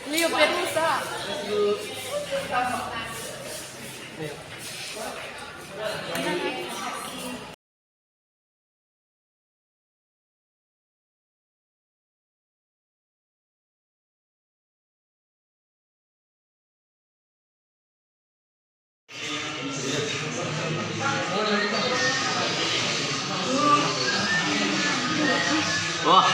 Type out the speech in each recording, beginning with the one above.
Leo Perusa. Wah,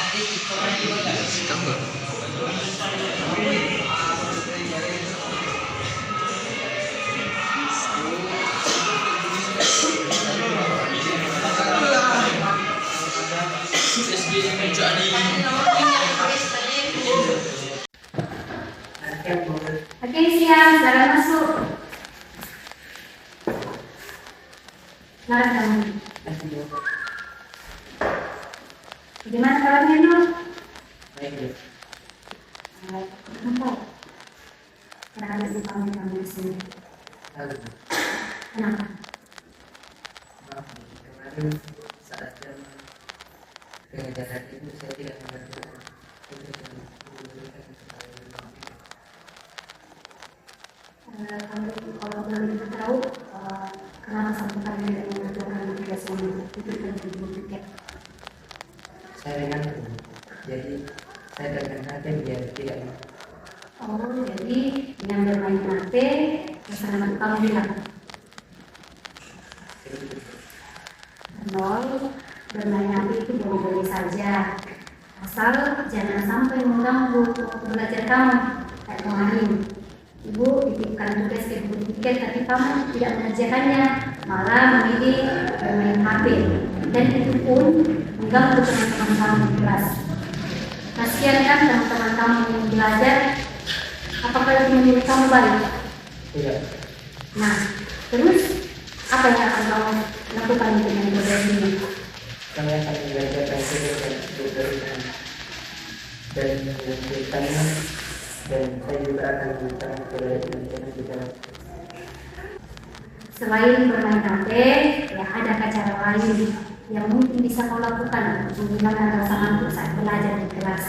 Oke, siap, silakan masuk. Silakan kamu. Bagaimana kabarnya, Nur? Baik, Kenapa? Kenapa sih kamu di sini? Kenapa? kemarin saat jam pengajaran itu saya tidak mengerti Kalau boleh tahu, kenapa sampai kalian tidak mengerjakan tugas yang diberikan di tiket? saya dengan jadi saya terkenal biar tidak Oh, jadi dengan bermain HP, kesenangan kamu hilang. Nol, bermain HP itu boleh-boleh saja, asal jangan sampai mengganggu belajar kamu. Kayak kemarin, ibu titipkan tugas ke buku tiket, tapi kamu tidak mengerjakannya, malah memilih bermain HP, dan itu pun mengganggu teman-teman kamu di kelas. Kasihan kan teman-teman kamu yang belajar. Apakah itu menurut kamu baik? tidak. Nah, terus apa yang akan kamu lakukan dengan tugas ini? Kami akan belajar dan melanjutkannya, dan saya juga akan berusaha belajar juga. Selain bermain HP, ya adakah cara lain yang mungkin bisa kau lakukan untuk menghilangkan rasa ngantuk saat belajar di kelas?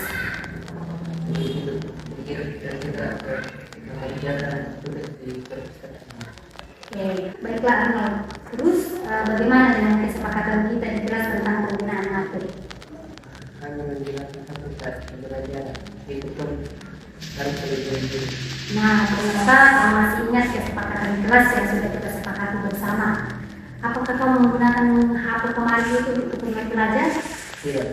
Oke, baiklah Arnold. Terus bagaimana dengan kesepakatan kita di kelas tentang penggunaan HP? Kami menjelaskan saat belajar itu pun harus lebih. Nah, ternyata kamu masih ingat kesepakatan kelas yang sudah kita sepakati bersama. Apakah kamu menggunakan HP kemarin itu untuk kepentingan belajar? Tidak.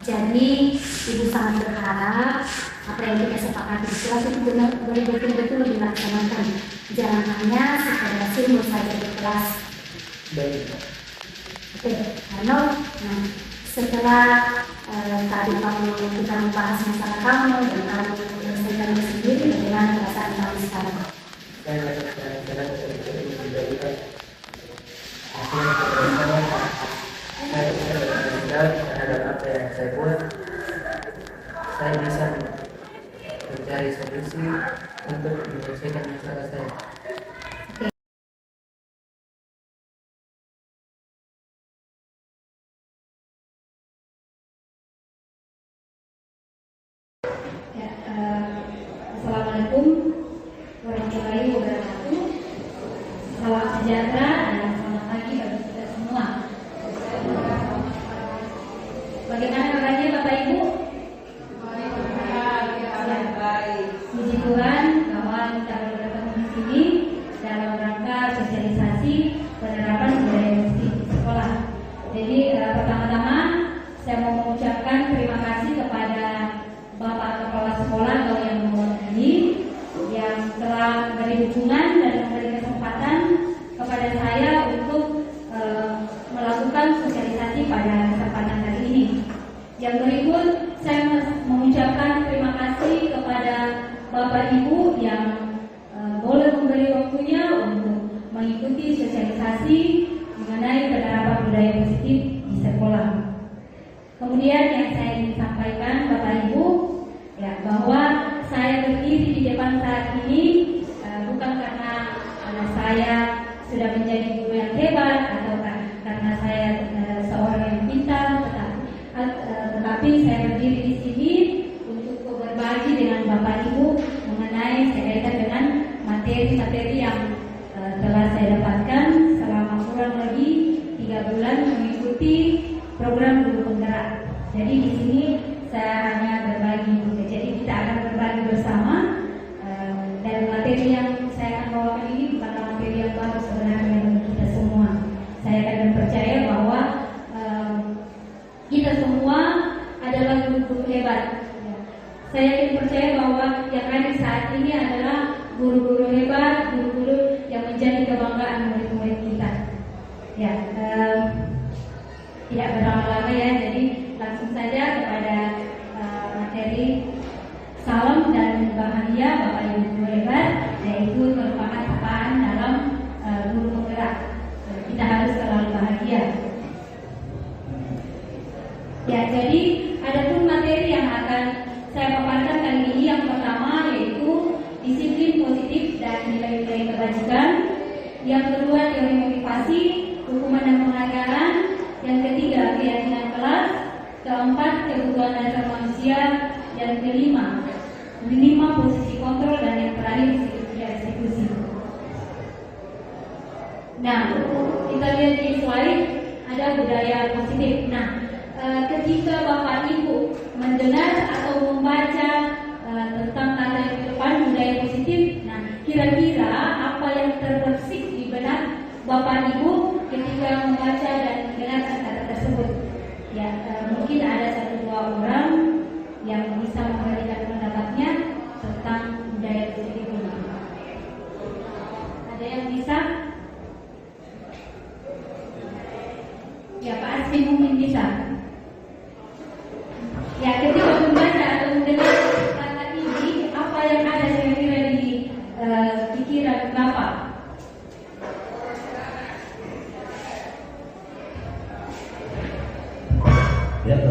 Jadi, ibu sangat berharap apa yang kita sepakati di kelas itu betul-betul dilaksanakan. Jangan hanya sekedar simbol saja di kelas. Baik. Oke, Arnold. Nah, setelah tadi kita membahas masalah kamu dan kamu menyelesaikannya sendiri, bagaimana perasaan kamu sekarang? Saya melakukan jalan dari saya belajar terhadap apa yang saya buat. Saya bisa mencari solusi untuk menyelesaikan masalah saya. Ya, Assalamualaikum warahmatullahi wabarakatuh. Salam sejahtera dan selamat pagi bagi kita semua. Bagaimana kabarnya Bapak Ibu? Baik. Puji Tuhan bahwa kita bertemu dukungan dan memberi kesempatan kepada saya untuk melakukan sosialisasi pada kesempatan kali ini. Yang berikut, saya mengucapkan terima kasih kepada Bapak Ibu yang boleh memberi waktunya untuk mengikuti sosialisasi mengenai penerapan budaya positif di sekolah. Kemudian yang saya ingin sampaikan Bapak Ibu, ya, bahwa saya berdiri di depan saat ini bukan karena saya sudah menjadi guru yang hebat atau karena saya seorang yang pintar, tetapi saya berdiri di sini untuk berbagi dengan Bapak Ibu mengenai berkaitan dengan materi-materi yang telah saya dapatkan selama kurang lebih 3 bulan mengikuti program guru penggerak. Jadi di sini saya hanya berbagi, jadi kita akan berbagi bersama dan materi yang saya akan bawakan ini bukanlah materi yang baru sebenarnya bagi kita semua. Saya akan percaya bahwa kita semua adalah guru-guru hebat. Saya ingin percaya bahwa yang ada saat ini adalah guru-guru hebat, guru-guru yang menjadi kebanggaan murid-murid kita. Ya, tidak berlama-lama ya, jadi langsung saja kepada materi. Salam dan bahagia Bapak Ibu guru hebat, yaitu merupakan sapaan dalam guru penggerak. Kita harus selalu bahagia. Ya, jadi ada pun materi yang akan saya paparkan kali ini. Yang pertama yaitu disiplin positif dan nilai-nilai kebajikan. Yang kedua teori motivasi, hukuman dan penghargaan. Yang ketiga keyakinan kelas. Keempat kebutuhan dasar manusia. Yang kelima posisi kontrol, dan yang terakhir eksekusi. Nah, kita lihat di slide ada budaya positif. Nah, ketika Bapak Ibu mendengar atau membaca tentang kata di depan budaya positif, nah kira-kira apa yang terbersih di benak Bapak Ibu ketika membaca dan mendengar kata tersebut? Ya, mungkin ada 1-2 orang yang bisa memberikan pendapatnya tentang budaya positif ini. Ada yang bisa? Ya, Pak Asri mungkin bisa. Ya, ketika membaca atau mendengar kata ini, apa yang ada kira-kira di pikiran Bapak? Ya,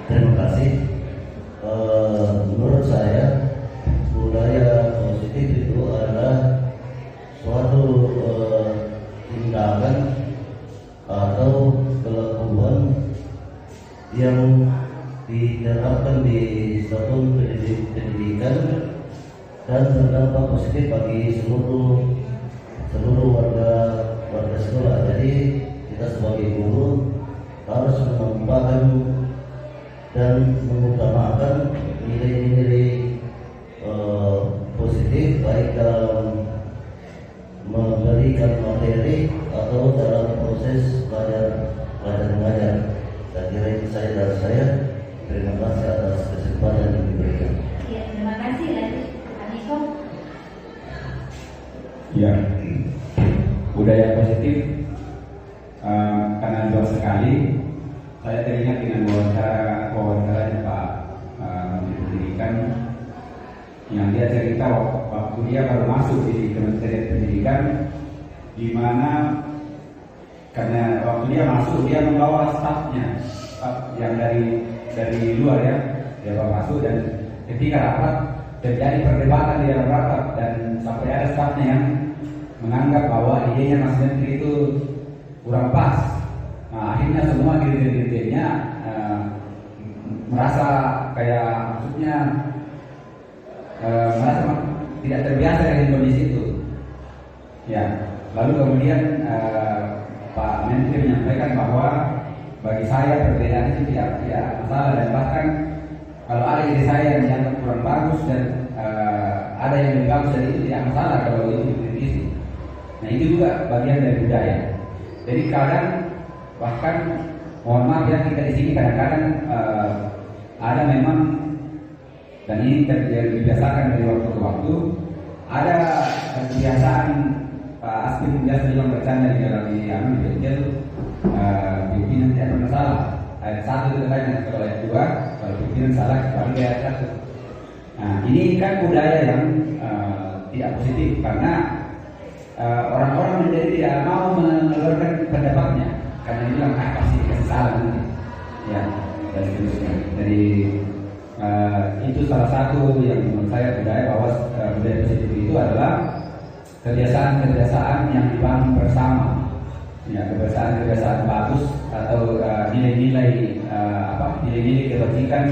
terima kasih. Menurut saya budaya positif itu adalah suatu tindakan atau kelakuan yang diterapkan di suatu pendidikan dan berdampak positif bagi seluruh warga sekolah. Jadi kita sebagai guru harus mengembangkan dan mengutamakan nilai-nilai positif baik dalam memberikan materi atau dalam proses belajar mengajar. Saya kira itu saja dari saya. Terima kasih atas kesempatan yang diberikan. Ya, terima kasih Pak Niko. Ya, budaya positif karena luas sekali. Saya teringat dengan wawancaranya Pak Menteri Pendidikan yang dia cerita waktu dia baru masuk di Kementerian Pendidikan, di mana karena waktu dia masuk dia membawa stafnya, staf yang dari luar ya, dia bawa masuk, dan ketika rapat terjadi perdebatan di dalam rapat dan sampai ada stafnya yang menganggap bahwa idenya Mas Menteri itu kurang pas. Nah, akhirnya semua dirjen-dirjennya merasa kayak maksudnya merasa tidak terbiasa dengan kondisi itu. Ya, lalu kemudian Pak Menteri menyampaikan bahwa bagi saya perbedaan itu tidak masalah, dan bahkan kalau ada ide saya yang dianggap kurang bagus dan ada yang lebih bagus dari itu tidak masalah kalau itu dikritisi. Nah, itu juga bagian dari budaya. Jadi kadang bahkan mohon maaf ya, kita di sini kadang-kadang ada memang, dan ini terjadi dibiasakan dari waktu ke waktu, ada kebiasaan Pak Aspi biasa bilang bercanda di dalam di Bengkel, pimpinan tidak pernah salah. Ayat 1 itu katanya, kalau ayat 2 kalau pimpinan salah kembali ke ayat 1. Nah, ini kan budaya yang tidak positif karena orang-orang menjadi tidak mau mengeluarkan pendapatnya karena bilang pasti dikasih salah nanti, ya, dan seterusnya. Jadi itu salah satu yang menurut saya budaya bahwa budaya positif itu adalah kebiasaan-kebiasaan yang dibangun bersama, ya, kebiasaan-kebiasaan bagus atau nilai-nilai nilai-nilai kebajikan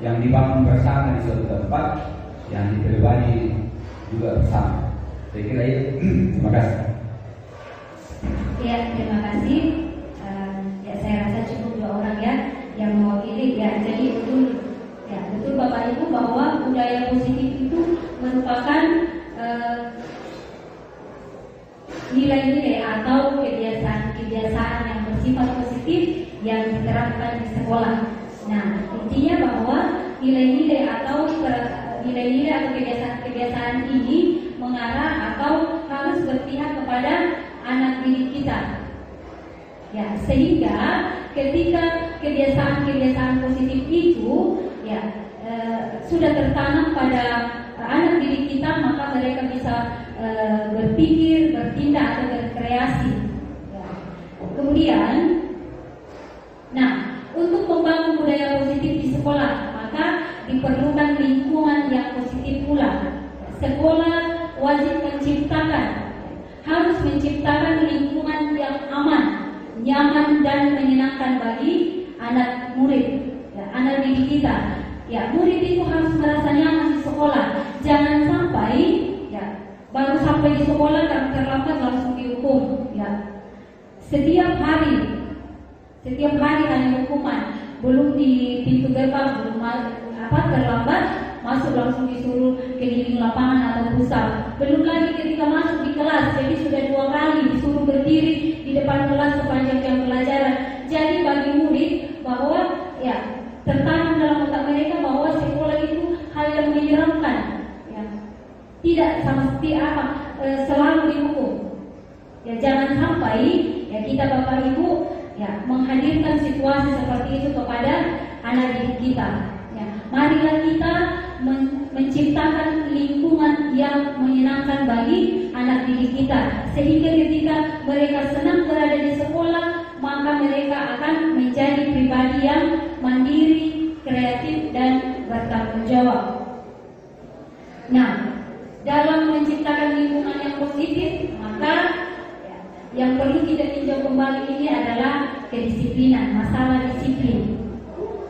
yang dibangun bersama di suatu tempat yang dipribadi juga bersama. Saya kira itu. Terima kasih. Ya, terima kasih. Ya, saya rasa cukup 2 orang ya yang mewakili. Ya, jadi betul Bapak Ibu bahwa budaya positif itu merupakan nilai-nilai atau kebiasaan-kebiasaan yang bersifat positif yang diterapkan di sekolah. Nah, intinya bahwa nilai-nilai atau kebiasaan-kebiasaan ini mengarah atau harus berpihak kepada anak didik kita. Ya, sehingga ketika kebiasaan-kebiasaan positif itu sudah tertanam pada anak didik kita, maka mereka bisa berpikir, bertindak atau berkreasi. Ya. Kemudian, untuk membangun budaya positif di sekolah, maka diperlukan lingkungan yang positif pula. Sekolah wajib harus menciptakan lingkungan yang aman, nyaman dan menyenangkan bagi anak murid, anak didik kita. Ya, murid itu harus merasa nyaman di sekolah. Jangan sampai baru sampai di sekolah dan terlambat langsung dihukum. Ya, setiap hari ada hukuman. Belum di pintu gerbang, belum terlambat masuk langsung disuruh keliling lapangan atau pusat. Belum lagi ketika masuk di kelas, jadi sudah 2 kali disuruh berdiri di depan kelas sepanjang jam pelajaran. Jadi bagi murid bahwa tertanam dalam otak mereka bahwa sekolah itu hal yang menyeramkan, tidak seperti selalu dihukum. Jangan sampai kita Bapak Ibu menghadirkan situasi seperti itu kepada anak didik kita. Marilah kita menciptakan lingkungan yang menyenangkan bagi anak didik kita, sehingga ketika mereka senang berada di sekolah, maka mereka akan menjadi pribadi yang mandiri, kreatif, dan bertanggung jawab. Nah, dalam menciptakan lingkungan yang positif, maka yang perlu kita tinjau kembali ini adalah kedisiplinan, masalah disiplin.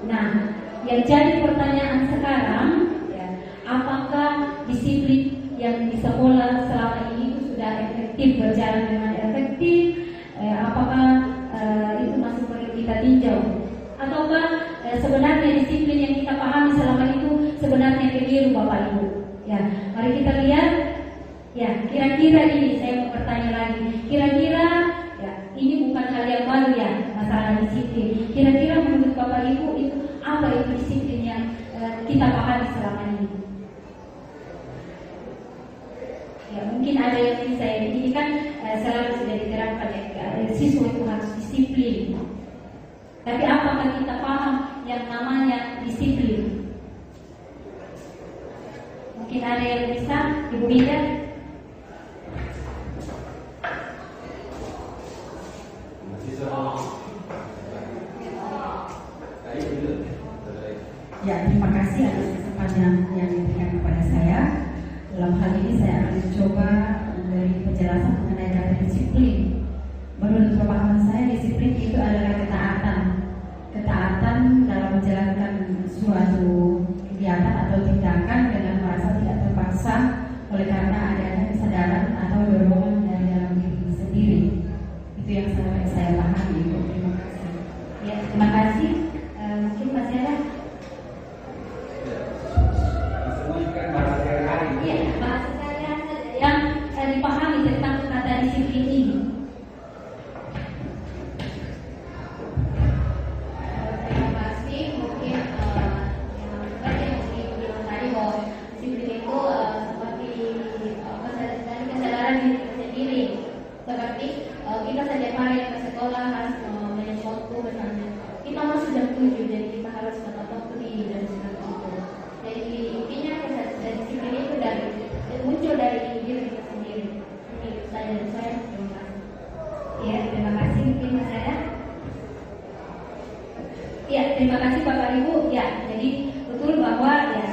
Nah, yang jadi pertanyaan sekarang, apakah disiplin yang di sekolah selama ini itu sudah efektif, berjalan dengan efektif? Apakah itu masih perlu kita tinjau? Ataukah sebenarnya disiplin yang kita pahami selama itu sebenarnya keliru, Bapak Ibu? Mari kita lihat. Kira-kira ini saya mau bertanya lagi. Kira-kira ini bukan hal yang baru masalah disiplin. Kira-kira menurut Bapak Ibu itu apa itu disiplin yang kita pahami selama ini? Mungkin ada yang bisa ini kan selalu sudah diterapkan siswa itu harus disiplin. Tapi apakah kita paham yang namanya disiplin? Mungkin ada yang bisa, Ibu Ida? Terima kasih atas kesempatan yang diberikan kepada saya. Dalam hal ini saya akan mencoba memberi penjelasan mengenai kata disiplin. Menurut pemahaman saya, disiplin itu adalah ketaatan dalam menjalankan suatu kegiatan atau tindakan dengan merasa tidak terpaksa oleh karena adanya kesadaran atau dorongan dari dalam diri sendiri. Itu yang saya pahami. Terima kasih. Terima kasih. Mungkin masih ada? Bahasa sehari-hari yang dipahami tentang kata disiplin ini. Terima kasih. Mungkin yang tadi bahwa disiplin itu seperti terima kasih Bapak Ibu. Ya, jadi betul bahwa ya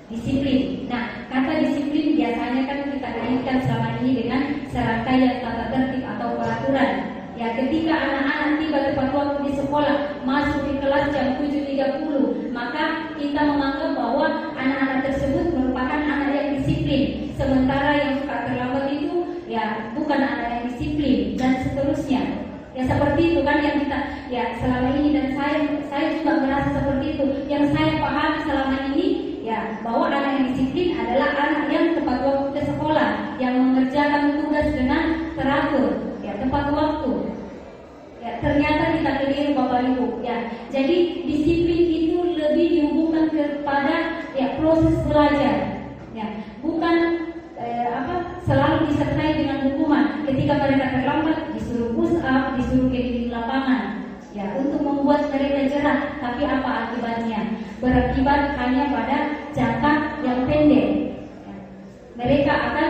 disiplin. Nah, kata disiplin biasanya kan kita kaitkan selama ini dengan serangkaian tata tertib atau peraturan. Ya, ketika anak-anak tiba tepat waktu di sekolah, masuk di kelas jam 7.30, maka kita menganggap bahwa anak-anak tersebut merupakan anak yang disiplin. Sementara yang suka terlambat itu ya bukan anak yang disiplin dan seterusnya. Ya seperti itu kan yang kita ya selama ini, dan saya juga merasa seperti itu. Yang saya pahami selama ini ya bahwa anak yang disiplin adalah anak yang tepat waktu ke sekolah, yang mengerjakan tugas dengan teratur, ya tepat waktu. Ya ternyata kita keliru Bapak Ibu. Ya jadi disiplin itu lebih dihubungkan kepada ya proses belajar. Ya bukan selalu disertai dengan hukuman. Ketika mereka terlambat disuruh push up, disuruh keliling lapangan, ya untuk membuat mereka jerah. Tapi apa akibatnya? Berakibat hanya pada jangka yang pendek. Ya. Mereka akan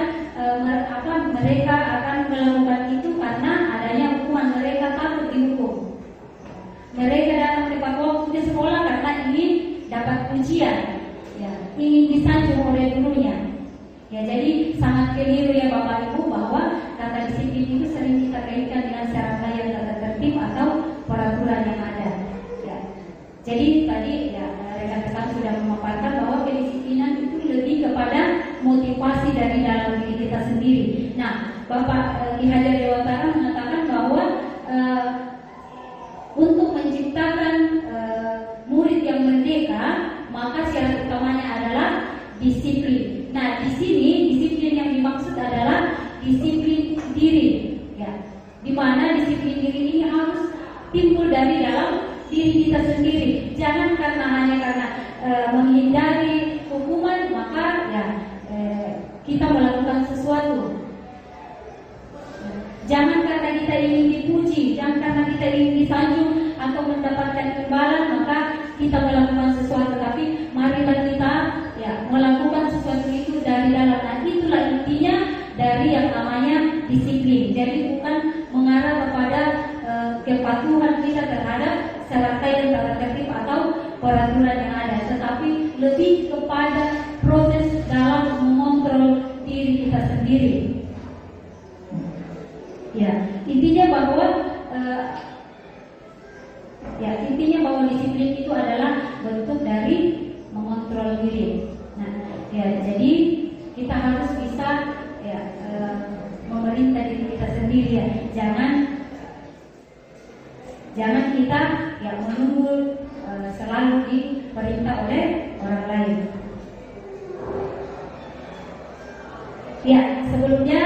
melakukan itu karena adanya hukuman. Mereka takut dihukum. Mereka datang tepat waktu ke sekolah karena ingin dapat pujian, ya, ingin disanjung oleh gurunya. Ya, jadi sangat keliru ya Bapak Ibu bahwa kata disiplin itu sering kita kaitkan dengan serangkaian tata tertib atau peraturan yang ada. Ya. Jadi tadi ya rekan-rekan sudah memaparkan bahwa kedisiplinan itu lebih kepada motivasi dari dalam diri kita sendiri. Nah, Bapak Ki Hajar Dewantara mengatakan bahwa untuk menciptakan murid yang merdeka, maka syarat utamanya adalah disiplin. Nah, di sini disiplin yang dimaksud adalah disiplin diri, ya. Di mana disiplin diri ini harus timbul dari dalam diri kita sendiri. Jangan hanya karena menghindari hukuman maka ya kita melakukan sesuatu. Jangan karena kita ingin dipuji, jangan karena kita ingin disanjung atau mendapatkan imbalan maka kita melakukan sesuatu. Tapi marilah kita ya melakukan sesuatu itu dari dalam. Nah, itulah intinya dari yang namanya disiplin. Jadi bukan mengarah kepada kepatuhan kita terhadap serangkaian tata tertib atau peraturan yang ada, tetapi lebih kepada proses dalam mengontrol diri kita sendiri. Ya, intinya bahwa disiplin itu adalah bentuk dari mengontrol diri. Nah, ya jadi kita harus bisa ya memerintah diri kita sendiri ya. Jangan kita ya menunggu selalu diperintah oleh orang lain. Ya, sebelumnya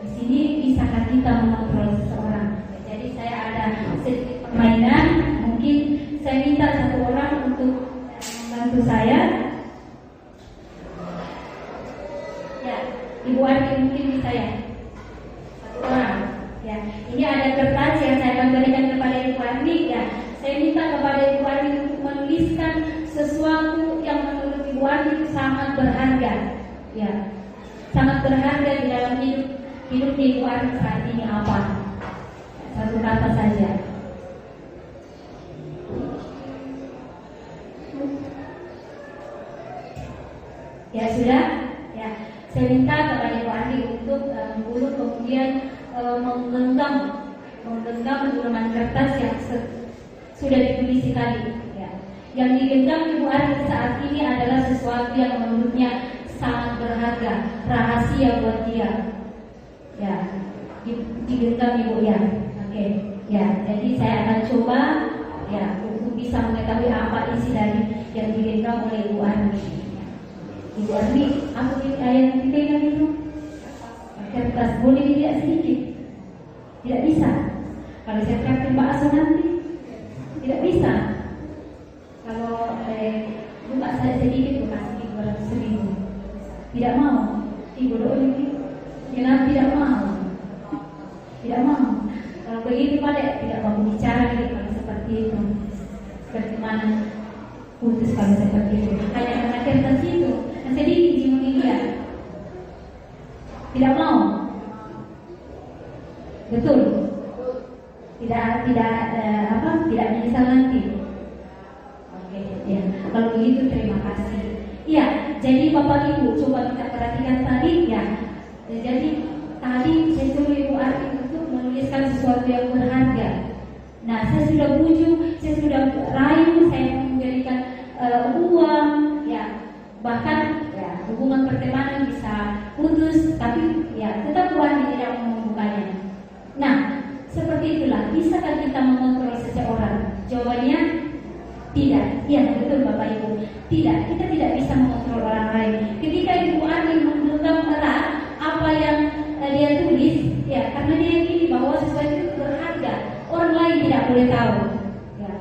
di sini bisakah kita mengontrol seseorang? Jadi saya ada sedikit permainan, mungkin saya minta satu orang untuk membantu saya. Ya, Ibu Arti mungkin bisa ya. Satu orang. Ya, ini ada kertas yang saya akan berikan kepada Ibu Arti. Ya, saya minta kepada Ibu Arti untuk menuliskan sesuatu yang menurut Ibu Arti itu sangat berharga. Ya, sangat berharga di dalam hidup Ibu Arti saat ini apa? Satu kata saja. Ya sudah. Ya, saya minta kepada Ibu Arti untuk dulu kemudian menggenggam gulungan kertas yang sudah ditulis tadi. Ya. Yang digenggam Ibu Arti saat ini adalah sesuatu yang menurutnya sangat berharga, rahasia buat dia. Ya, digenggam Ibu ya. Oke. Ya, jadi saya akan coba ya untuk bisa mengetahui apa isi dari yang digenggam oleh Ibu Arti. Ibu Arti, aku yang dipegang itu kertas, boleh dilihat sedikit? Tidak bisa. Kalau saya traktir bakso nanti tidak bisa. Kalau buka saya sedikit, kasih 200.000. Tidak mau. Ibu doa kenapa tidak mau? Tidak mau. Kalau begitu pada tidak mau bicara gitu kalau seperti itu. Seperti mana putus kalau seperti itu. Hanya karena kertas itu. Nah, sedikit jiwa dia. Tidak mau. Betul. Tidak tidak menyesal nanti. Oke, ya. Kalau begitu terima kasih. Ya, jadi Bapak Ibu coba kita perhatikan tadi ya. Jadi tadi saya suruh Ibu Arti untuk menuliskan sesuatu yang berharga. Nah, saya sudah bujuk, saya sudah rayu, saya memberikan uang, ya. Bahkan ya, hubungan pertemanan bisa putus, tapi ya tetap Tuhan tidak membukanya. Nah, seperti itulah. Bisakah kita mengontrol seseorang? Jawabannya tidak. Iya, betul Bapak Ibu. Tidak, kita tidak bisa mengontrol orang lain. Ketika Ibu Ani memegang erat apa yang dia tulis, ya karena dia yakini bahwa sesuatu itu berharga, orang lain tidak boleh tahu. Ya.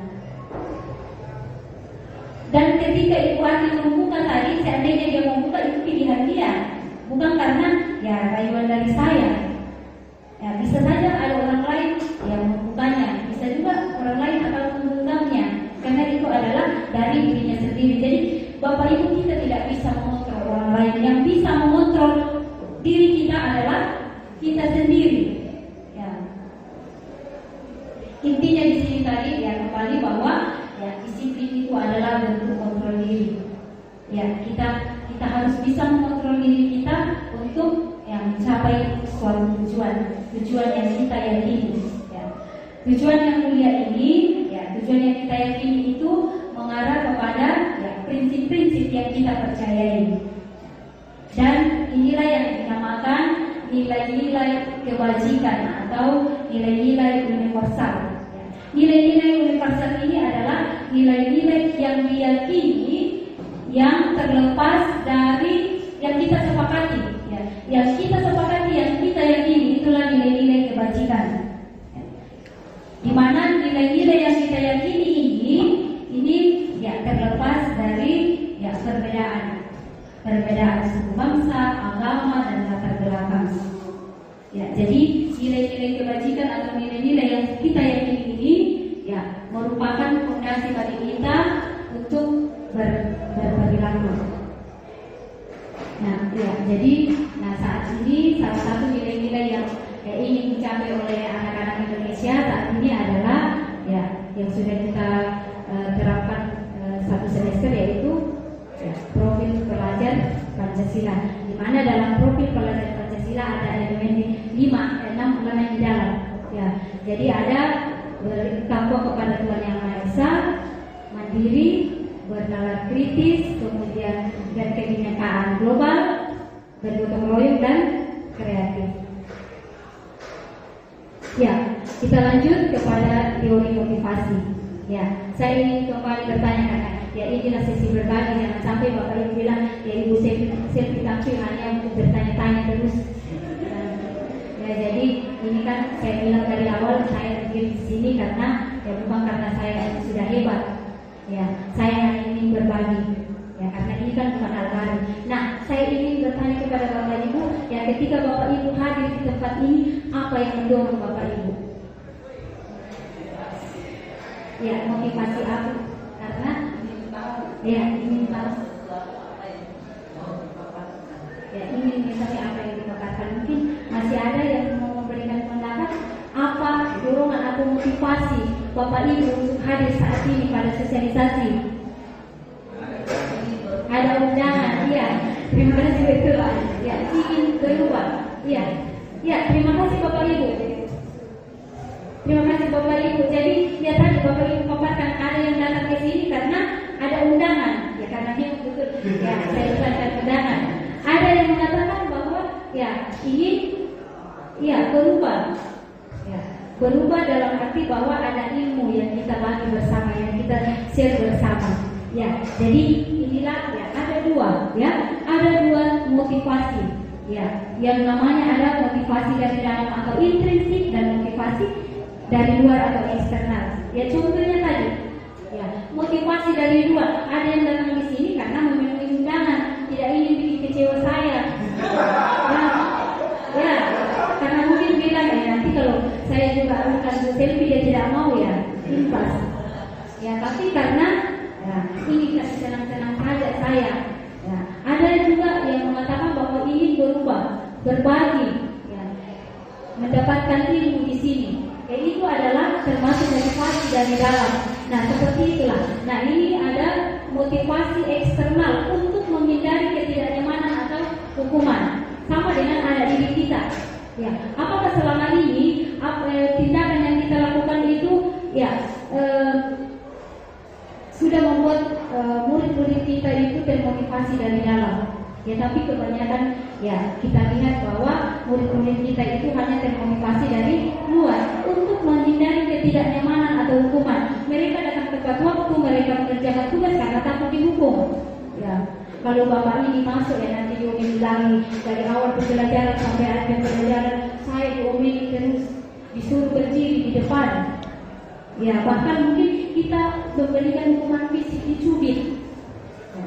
Dan ketika Ibu Ani membuka tadi, seandainya dia membuka itu pilihan dia, bukan karena ya rayuan dari saya. Ya, bisa saja ada orang lain yang membukanya, bisa juga orang lain akan menggenggamnya, karena itu adalah dari dirinya sendiri. Jadi Bapak Ibu, kita tidak bisa mengontrol orang lain. Yang bisa mengontrol diri kita adalah kita sendiri. Ya. Intinya di sini tadi ya kembali bahwa ya disiplin itu adalah bentuk kontrol diri. Ya, kita harus bisa mengontrol diri kita untuk yang mencapai suatu tujuan yang kita yakini. Ya. Tujuan yang mulia ini, ya tujuan yang kita yakini itu mengarah kepada ya, prinsip-prinsip yang kita percayai. Dan inilah yang dinamakan nilai-nilai kebajikan atau nilai-nilai universal. Ya. Nilai-nilai universal ini adalah nilai-nilai yang diyakini yang terlepas dari yang kita sepakati. Ya. Yang kita sepakati, yang kita yakini, itulah nilai-nilai kebajikan. Ya. Di mana nilai-nilai yang kita yakini ini ya terlepas dari ya perbedaan suku bangsa, agama dan latar belakang. Ya, jadi nilai-nilai kebajikan atau nilai-nilai yang kita yakini ini ya merupakan fondasi bagi kita untuk berperilaku. Nah, ya, jadi saat ini salah satu nilai-nilai yang ingin dicapai oleh anak-anak Indonesia saat ini adalah ya yang sudah kita terapkan satu semester, yaitu ya, profil pelajar Pancasila. Di mana dalam profil pelajar Pancasila ada elemen 6 elemen di dalam. Ya, jadi ada bertakwa kepada Tuhan Yang Maha Esa, mandiri, bernalar kritis, kemudian dan kebinekaan global, bergotong royong dan kreatif. Ya, kita lanjut kepada teori motivasi. Ya, saya ingin kembali bertanya, ya inilah sesi berbagi, jangan sampai Bapak Ibu bilang ya Ibu Selvi tampil hanya untuk bertanya-tanya terus. Ya, jadi ini kan saya bilang dari awal saya berdiri di sini karena ya bukan karena saya sudah hebat. Ya, saya hanya ingin berbagi. Ya, karena ini kan bukan hal baru. Nah, saya ingin bertanya kepada Bapak Ibu, ya ketika Bapak Ibu hadir di tempat ini, apa yang mendorong Bapak Ibu? Ya, motivasi apa? Karena ya ingin tahu. Ya, ingin misalnya apa yang dibakar. Mungkin masih ada yang mau memberikan pendapat apa dorongan atau motivasi Bapak Ibu untuk hadir saat ini pada sosialisasi. Ada undangan, iya. Terima kasih betul, Pak. Ya, ingin berubah. Iya. Ya, terima kasih Bapak Ibu. Terima kasih Bapak Ibu. Jadi lihat tadi Bapak Ibu paparkan ada yang datang ke sini karena ada undangan. Ya, karena dia betul. Ya, saya ucapkan undangan. Ada yang mengatakan bahwa ya ingin ya berubah. Ya, berubah dalam arti bahwa ada ilmu yang kita bagi bersama, yang kita share bersama. Ya, jadi inilah ya ada dua motivasi. Ya, yang namanya ada motivasi dari dalam atau intrinsik dan motivasi dari luar atau eksternal. Ya, contohnya tadi. Ya, motivasi dari luar. Ada yang datang di sini karena memenuhi undangan, tidak ingin bikin kecewa saya. Ya, karena mungkin bilang ya nanti kalau saya juga akan selfie dia tidak mau ya, impas. Ya, tapi karena ya, ini kasih senang-senang saja saya. Ya, ada juga yang mengatakan bahwa ingin berubah, berbagi, ya, mendapatkan ilmu di sini. itu adalah termasuk motivasi dari dalam. Nah, seperti itulah. Nah, ini ada motivasi eksternal untuk menghindari ketidaknyamanan atau hukuman. Sama dengan ada diri kita. Ya, apakah selama ini tindakan yang kita lakukan itu sudah membuat murid-murid kita itu termotivasi dari dalam? Ya, tapi kebanyakan kita lihat bahwa murid-murid kita itu hanya termotivasi dari luar untuk menghindari ketidaknyamanan atau hukuman. Mereka datang tepat waktu, mereka mengerjakan tugas karena takut dihukum. Ya, kalau bapak ini masuk nanti diomeli dari awal pembelajaran sampai akhir pembelajaran, saya diomeli terus, disuruh berdiri di depan. Ya, bahkan mungkin kita memberikan hukuman fisik, dicubit.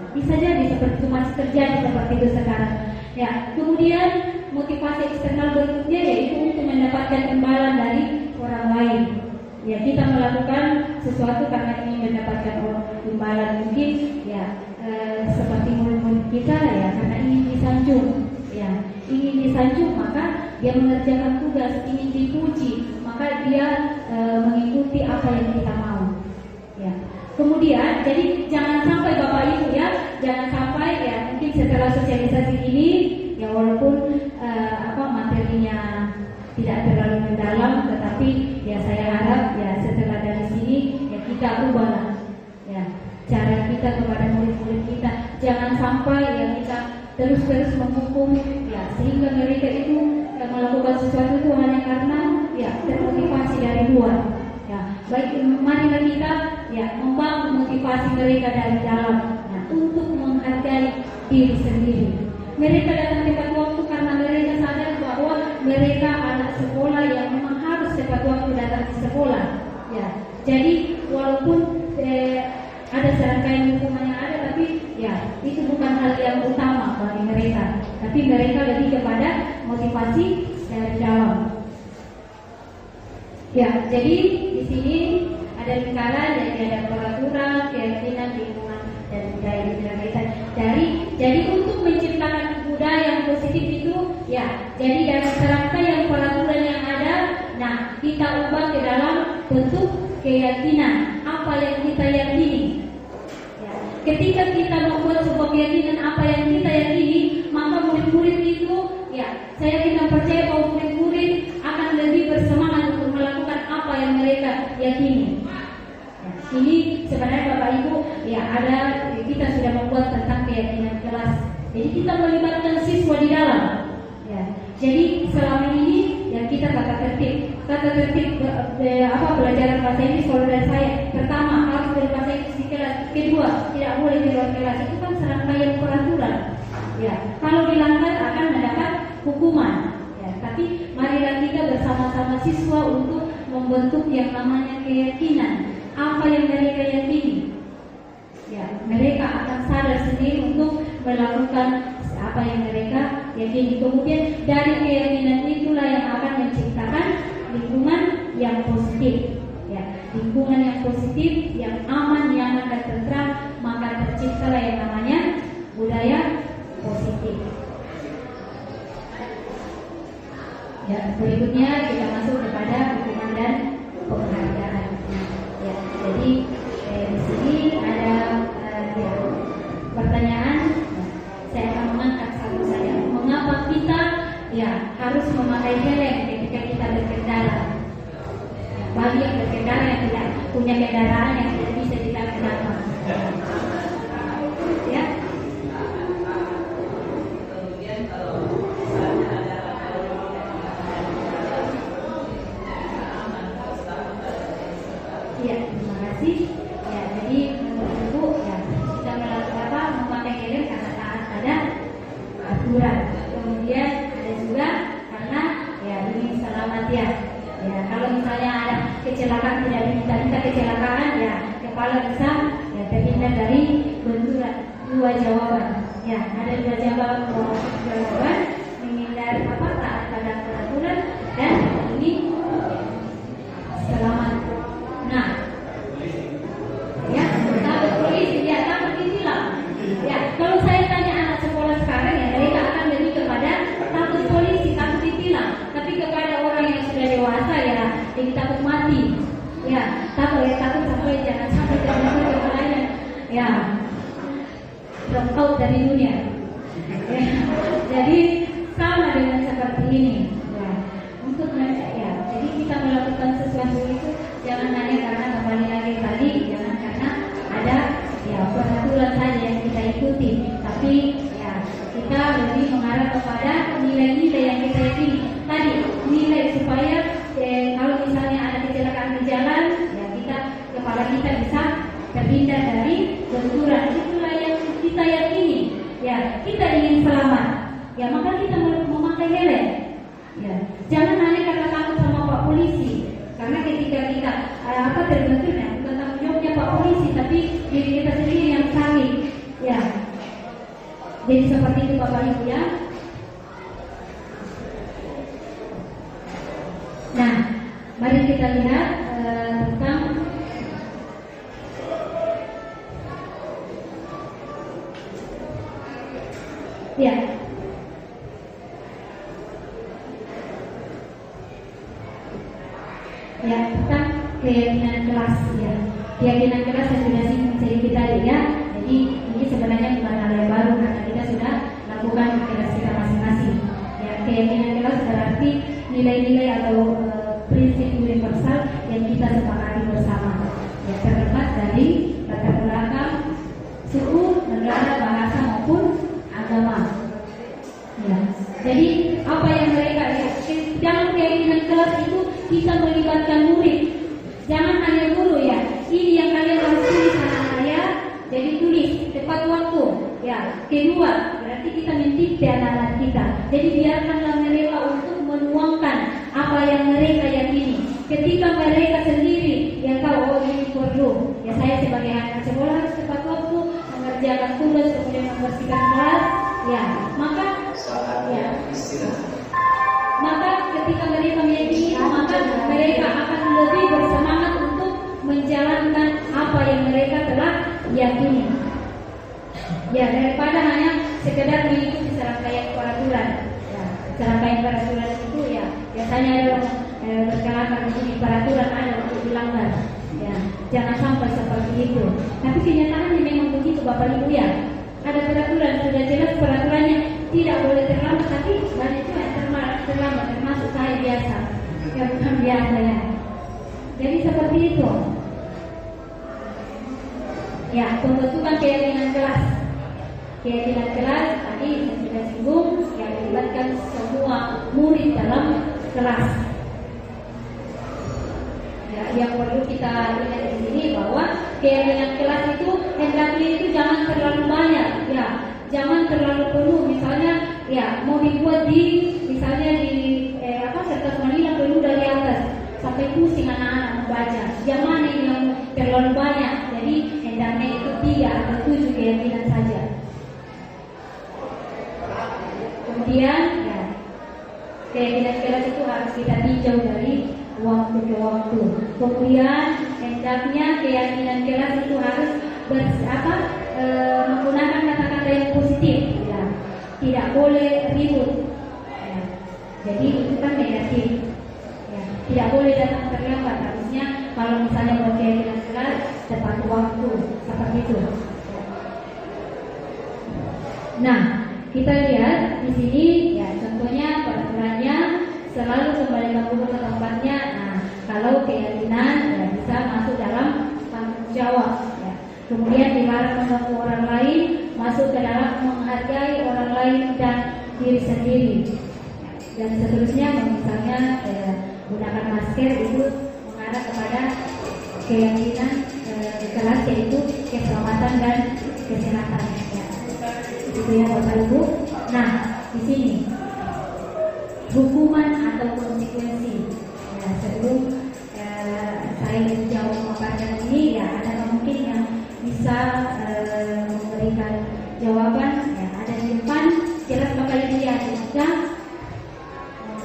Bisa jadi seperti itu, masih terjadi seperti itu sekarang. Ya, kemudian motivasi eksternal berikutnya yaitu untuk mendapatkan imbalan dari orang lain. Ya, kita melakukan sesuatu karena ingin mendapatkan imbalan, mungkin seperti murid-murid kita karena ingin disanjung. Ya, ingin disanjung maka dia mengerjakan tugas, ingin dipuji maka dia mengikuti apa yang kita mau. Ya. Kemudian, jadi jangan sampai Bapak Ibu jangan sampai mungkin setelah sosialisasi ini walaupun materinya tidak terlalu mendalam, tetapi saya harap setelah dari sini kita ubah cara kita kepada murid-murid kita. Jangan sampai kita terus menghukum sehingga mereka itu melakukan sesuatu itu hanya karena termotivasi dari luar. Baik, marilah kita membangun motivasi mereka dari dalam untuk menghargai diri sendiri. Mereka datang tepat waktu karena mereka sadar bahwa mereka anak sekolah yang memang harus tepat waktu datang di sekolah. Jadi walaupun ada serangkaian hukuman yang ada, tapi itu bukan hal yang utama bagi mereka. Tapi mereka lebih kepada motivasi dari dalam. Jadi di sini ada lingkaran, jadi ada peraturan, keyakinan, lingkungan, dan budaya kita. Jadi untuk menciptakan budaya yang positif itu, jadi dari serangkaian peraturan yang ada, kita ubah ke dalam bentuk keyakinan apa yang kita yakini. Ketika kita membuat sebuah keyakinan apa yang kita yakini, maka murid-murid itu, saya tidak percaya bahwa murid-murid akan lebih bersemangat untuk melakukan apa yang mereka yakini. Ini sebenarnya Bapak Ibu, kita sudah membuat tentang keyakinan kelas. Jadi kita melibatkan siswa di dalam. Jadi selama ini kita kata tertib pelajaran bahasa Inggris. Kalau dari saya, pertama harus berbahasa Inggris di kelas, kedua tidak boleh di luar kelas. Itu kan serangkaian peraturan. Kalau dilanggar akan mendapat hukuman. Tapi marilah kita bersama-sama siswa untuk membentuk yang namanya keyakinan. Apa yang mereka yakini, mereka akan sadar sendiri untuk melakukan apa yang mereka yakini. Kemudian dari keyakinan itulah yang akan menciptakan lingkungan yang positif. Lingkungan yang positif, yang aman, nyaman dan tentram, maka terciptalah yang namanya budaya positif. Berikutnya kita masuk kepada hukuman dan penghargaan. Jadi di sini ada pertanyaan. Saya akan mengangkat satu saja. Mengapa kita harus memakai helm ketika kita berkendara? Bagi yang berkendara yang tidak punya kendaraan yang tidak bisa kita kenapa? Terima kasih. Jadi menurut Ibu, kita melakukan memakai helm karena taat pada aturan. Kemudian ada juga karena ini selamat kalau misalnya ada kecelakaan, tidak diminta kecelakaan, kepala bisa terhindar dari benturan. Dua jawaban. Ada dua jawaban menghindar taat pada peraturan dan ini selamat. Takut polisi, takut ditilang. Kalau saya tanya anak sekolah sekarang, mereka akan lebih kepada takut polisi, takut ditilang. Tapi kepada orang yang sudah dewasa, jadi takut mati, ya takut sampai jangan sampai terjadi kelalaian, ya drop out dari dunia. Ya. Jadi sama dengan seperti ini, ya untuk ya jadi kita melakukan sesuatu itu jangan hanya karena kembali lagi tadi, jangan karena ada ya peraturan saja yang kita ikuti, tapi ya kita lebih mengarah kepada nilai-nilai yang kita yakini tadi, nilai supaya kalau misalnya ada kecelakaan di jalan, ya kepala kita bisa terhindar dari benturan. Itulah yang kita yakini, ya kita ingin selamat, ya maka kita memakai helm. Ya, jangan hanya karena takut sama Pak Polisi, karena ketika kita terbenturnya bukan tanggung jawabnya Pak Polisi, tapi diri kita sendiri yang sakit. Ya, jadi seperti itu Bapak Ibu ya. Nah, mari kita lihat tentang ya. Ya, tentang keyakinan kelas ya. Keyakinan kelas yang sudah singgung sedikit tadi ya. Jadi ini sebenarnya bukan hal yang baru karena kita sudah lakukan kelas kita masing-masing. Ya, keyakinan kelas berarti nilai-nilai atau prinsip universal yang kita sepakati bersama. Ya, terlepas dari latar belakang suku, negara, bahasa maupun agama. Ya. Jadi apa yang mereka jangan keyakinan kelas itu kita melibatkan murid, jangan hanya guru ya. Ini yang kalian harus tulis anak saya, jadi tulis tepat waktu. Ya, kedua berarti kita mendidik anak-anak kita. Jadi biarkanlah mereka untuk menuangkan apa yang mereka yakini. Ketika mereka sendiri yang tahu oh ini perlu, ya saya sebagai anak sekolah harus tepat waktu mengerjakan tugas kemudian membersihkan kelas. Ya, maka ya, maka ketika mereka meyakini maka mereka akan lebih bersemangat untuk menjalankan apa yang mereka telah yakini. Ya, daripada hanya sekedar mengikuti serangkaian peraturan. Ya, serangkaian peraturan itu ya biasanya ada berkelakar di peraturan ada untuk dilanggar. Ya, jangan sampai seperti itu. Tapi kenyataannya memang begitu Bapak Ibu ya. Ada peraturan sudah jelas peraturannya tidak boleh terlambat, tapi banyak juga yang terlambat termasuk saya biasa. Ya bukan biasa ya. Jadi seperti itu. Ya, pembentukan keyakinan kelas. Keyakinan kelas tadi saya sudah singgung yang melibatkan semua murid dalam kelas. Ya, yang perlu kita ingat di sini bahwa keyakinan kelas itu hendaknya itu jangan terlalu banyak, ya, jangan terlalu penuh. Misalnya, ya mau dibuat misalnya di kertas manila penuh dari atas sampai pusing anak-anak membaca. Jangan yang terlalu banyak. Jadi hendaknya itu 3 atau 7 keyakinan saja. Kemudian, ya, keyakinan kelas itu harus kita tinjau dari waktu ke waktu. Kemudian hendaknya keyakinan kelas itu harus menggunakan kata-kata yang positif, ya. Tidak boleh ribut. Ya. Jadi itu kan negatif. Ya. Tidak boleh datang terlambat. Harusnya kalau misalnya mau keyakinan kelas tepat waktu seperti itu. Nah, kita lihat di sini ya contohnya peraturannya selalu kembalikan buku ke tempatnya. Nah, kalau keyakinan ya bisa masuk dalam tanggung jawab. Ya. Kemudian dilarang mengganggu orang lain, masuk ke dalam menghargai orang lain dan diri sendiri. Ya. Dan seterusnya, misalnya gunakan masker itu mengarah kepada keyakinan kelas yaitu keselamatan dan kesehatan. Ya. Itu ya Bapak Ibu. Nah, di sini hukuman atau konsekuensi. Ya, sebelum saya jauh memaparkan ini, ya ada mungkin yang bisa memberikan jawaban. Ya, ada di depan, jelas Bapak Ibu ya bisa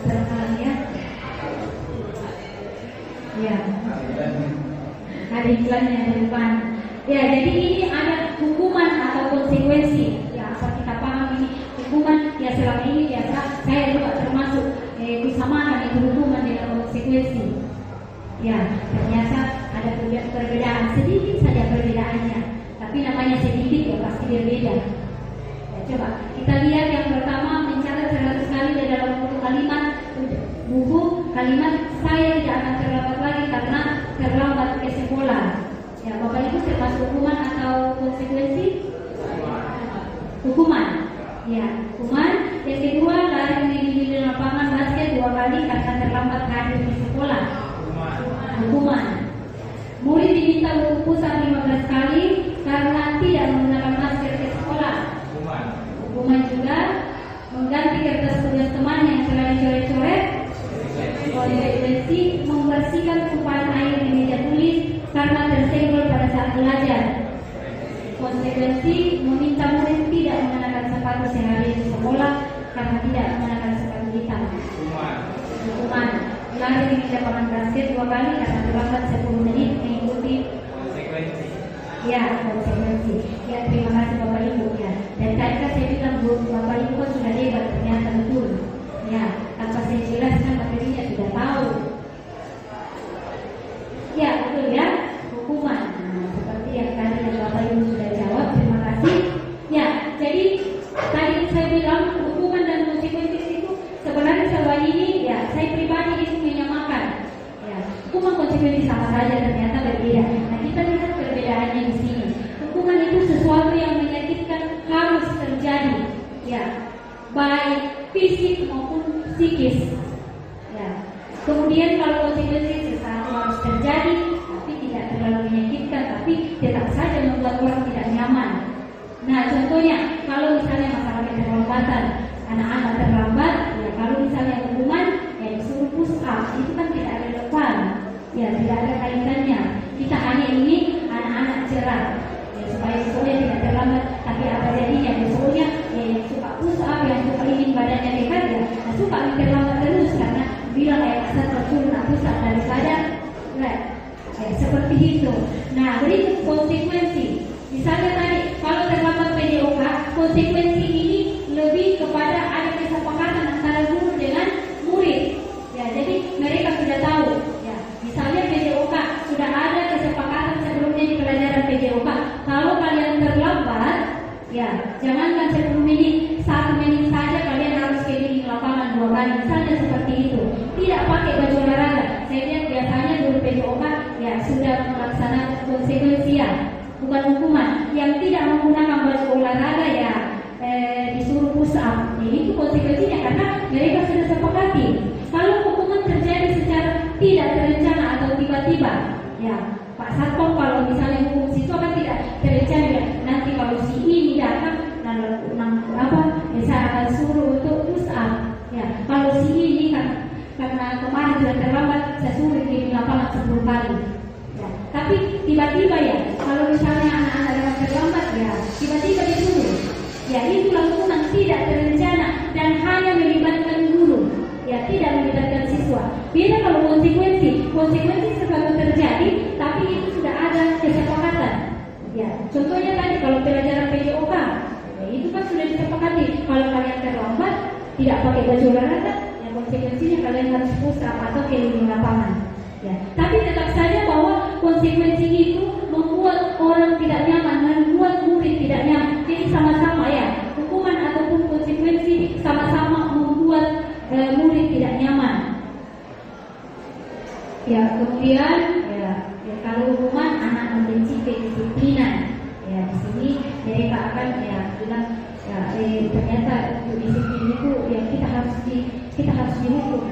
terkenal ya. Ya, ada iklannya di depan. Ya, jadi ini ada hukuman atau konsekuensi. Ya, apa kita paham ini hukuman? Ya selama ini biasa saya juga termasuk disamakan itu hukuman dengan konsekuensi. Bu, kalimat saya tidak akan terlambat lagi karena terlambat ke sekolah. Ya, Bapak Ibu termasuk hukuman atau konsekuensi? Hukuman. Ya, hukuman. Yang kedua, lari di lapangan basket 2 kali karena terlambat hadir di sekolah. Hukuman. Murid diminta berpuasa 15 kali karena tidak menggunakan masker ke sekolah. Hukuman juga. Mengganti kertas tugas teman yang telah dicoret-coret. Konsekuensi membersihkan tumpahan air di meja tulis karena tersenggol pada saat belajar. Konsekuensi meminta murid tidak mengenakan sepatu sehari di sekolah karena tidak mengenakan sepatu hitam. Hukuman lari di lapangan basket 2 kali karena terlambat 10 menit mengikuti konsekuensi. Ya, konsekuensi. Ya, terima kasih Bapak Ibu ya. Dan tadi kan saya bilang Bapak Ibu kan sudah hebat, ternyata betul. Ya, tanpa saya jelaskan materinya sudah tahu. Ya, betul ya. Hukuman. Nah, seperti yang tadi yang Bapak Ibu sudah jawab, terima kasih. Ya, jadi tadi saya bilang hukuman dan konsekuensi itu sebenarnya selama ini ya saya pribadi itu menyamakan. Ya, hukuman konsekuensi sama saja ternyata berbeda. Nah, kita lihat perbedaannya di sini. Hukuman itu sesuatu yang menyakitkan harus terjadi. Ya, baik fisik maupun psikis. Ya. Kemudian kalau konsekuensi sesuatu harus terjadi, tapi tidak terlalu menyakitkan, tapi tetap saja membuat orang tidak nyaman. Nah, contohnya kalau misalnya masalah keterlambatan, anak-anak terlambat, ya kalau misalnya hukuman yang disuruh push up, itu kan tidak relevan, ya tidak ada kaitannya. Kita hanya ingin anak-anak cerah, ya, supaya besoknya tidak terlambat. Tapi apa jadinya besoknya? Ya, yang suka push up, yang suka ingin badannya dekat, ya, nah, suka terlambat terus karena bilang asal tersuruh nak push up daripada, right? Ya, seperti itu. Nah, berikut konsekuensi. Misalnya tadi kalau terlambat PJOK, konsekuensi ini lebih kepada ada kesepakatan antara guru dengan murid. Ya, jadi mereka sudah tahu. Ya, misalnya PJOK sudah ada kesepakatan sebelumnya di pelajaran PJOK. Kalau kalian terlambat, ya jangankan 10 menit, 1 menit saja kalian harus keliling lapangan 2 kali. Misalnya seperti itu. Tidak pakai baju olahraga. Saya lihat biasanya guru PJOK ya sudah melaksanakan konsekuensi ya, bukan hukuman. Yang tidak menggunakan baju olahraga ya disuruh push up. Jadi itu konsekuensinya karena mereka sudah sepakati. Kalau hukuman terjadi secara tidak terencana atau tiba-tiba, ya Pak Satpam kalau misalnya hukum siswa kan tidak terencana ya. Nanti kalau si ini datang, saya akan suruh untuk push up. Ya, kalau si ini kan karena kemarin sudah terlambat, saya suruh di lapangan 10 kali. Ya, tapi tiba-tiba ya, kalau misalnya anak-anak yang terlambat ya, tiba-tiba disuruh. Ya, itu langsung tidak terencana dan hanya melibatkan guru. Ya, tidak melibatkan siswa. Beda kalau konsekuensi sesuatu terjadi, tapi itu sudah ada kesepakatan. Ya, contohnya tadi kalau pelajaran PJOK, ya, itu kan sudah disepakati. Kalau kalian terlambat, tidak pakai baju olahraga, ya konsekuensinya kalian harus push up atau keliling lapangan. Ya, tapi tetap saja bahwa konsekuensi itu membuat orang tidak nyaman, membuat murid tidak nyaman. Jadi sama-sama ya, hukuman ataupun konsekuensi sama-sama membuat murid tidak nyaman. Ya, kemudian ya kalau hukuman anak membenci kedisiplinan. Ya, di sini mereka akan ya bilang ya ternyata untuk disiplin itu ya kita harus dihukum.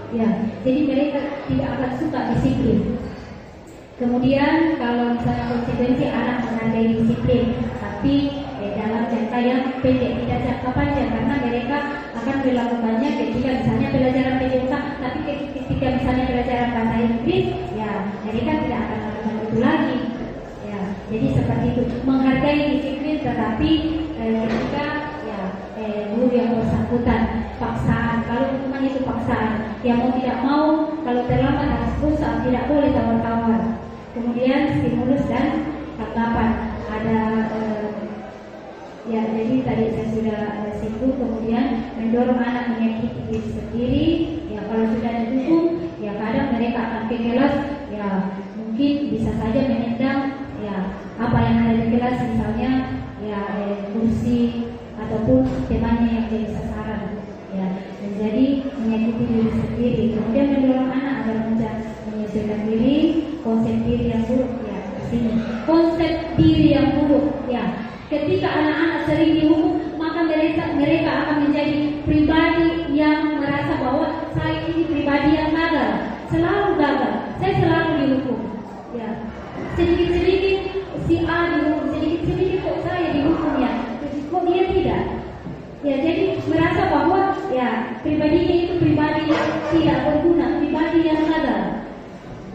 Ya, jadi mereka tidak akan suka disiplin. Kemudian kalau misalnya konsekuensi anak menghargai disiplin, tapi dalam jangka yang pendek, tidak jangka panjang, karena mereka akan melakukannya ketika misalnya pelajaran PJOK, tapi ketika misalnya pelajaran bahasa Inggris, ya mereka tidak akan melakukan itu lagi. Ya, jadi seperti itu, menghargai disiplin, tetapi ketika ya guru yang bersangkutan paksaan, kalau hukuman itu paksaan, yang mau tidak mau, kalau terlambat harus berusaha, tidak boleh tawar-tawar. Kemudian stimulus dan tanggapan ada ya, jadi tadi saya sudah singgung. Kemudian mendorong anak menyakiti diri sendiri. Ya, kalau sudah dihukum, ya kadang mereka akan ke kelas, ya mungkin bisa saja menendang ya apa yang ada di kelas, misalnya ya kursi ataupun temannya yang jadi sasaran. Ya, menjadi mengikuti diri sendiri, kemudian mendorong anak agar menyesuaikan diri, konsep diri yang buruk ya di sini. Konsep diri yang buruk ya. Ketika anak-anak sering dihukum, maka mereka akan menjadi pribadi yang merasa bahwa saya ini pribadi yang gagal, selalu gagal, saya selalu dihukum. Ya, sedikit-sedikit si A dihukum, sedikit-sedikit kok saya dihukum ya, kok dia tidak. Ya, jadi merasa bahwa ya pribadinya itu pribadi yang tidak berguna, pribadi yang gagal.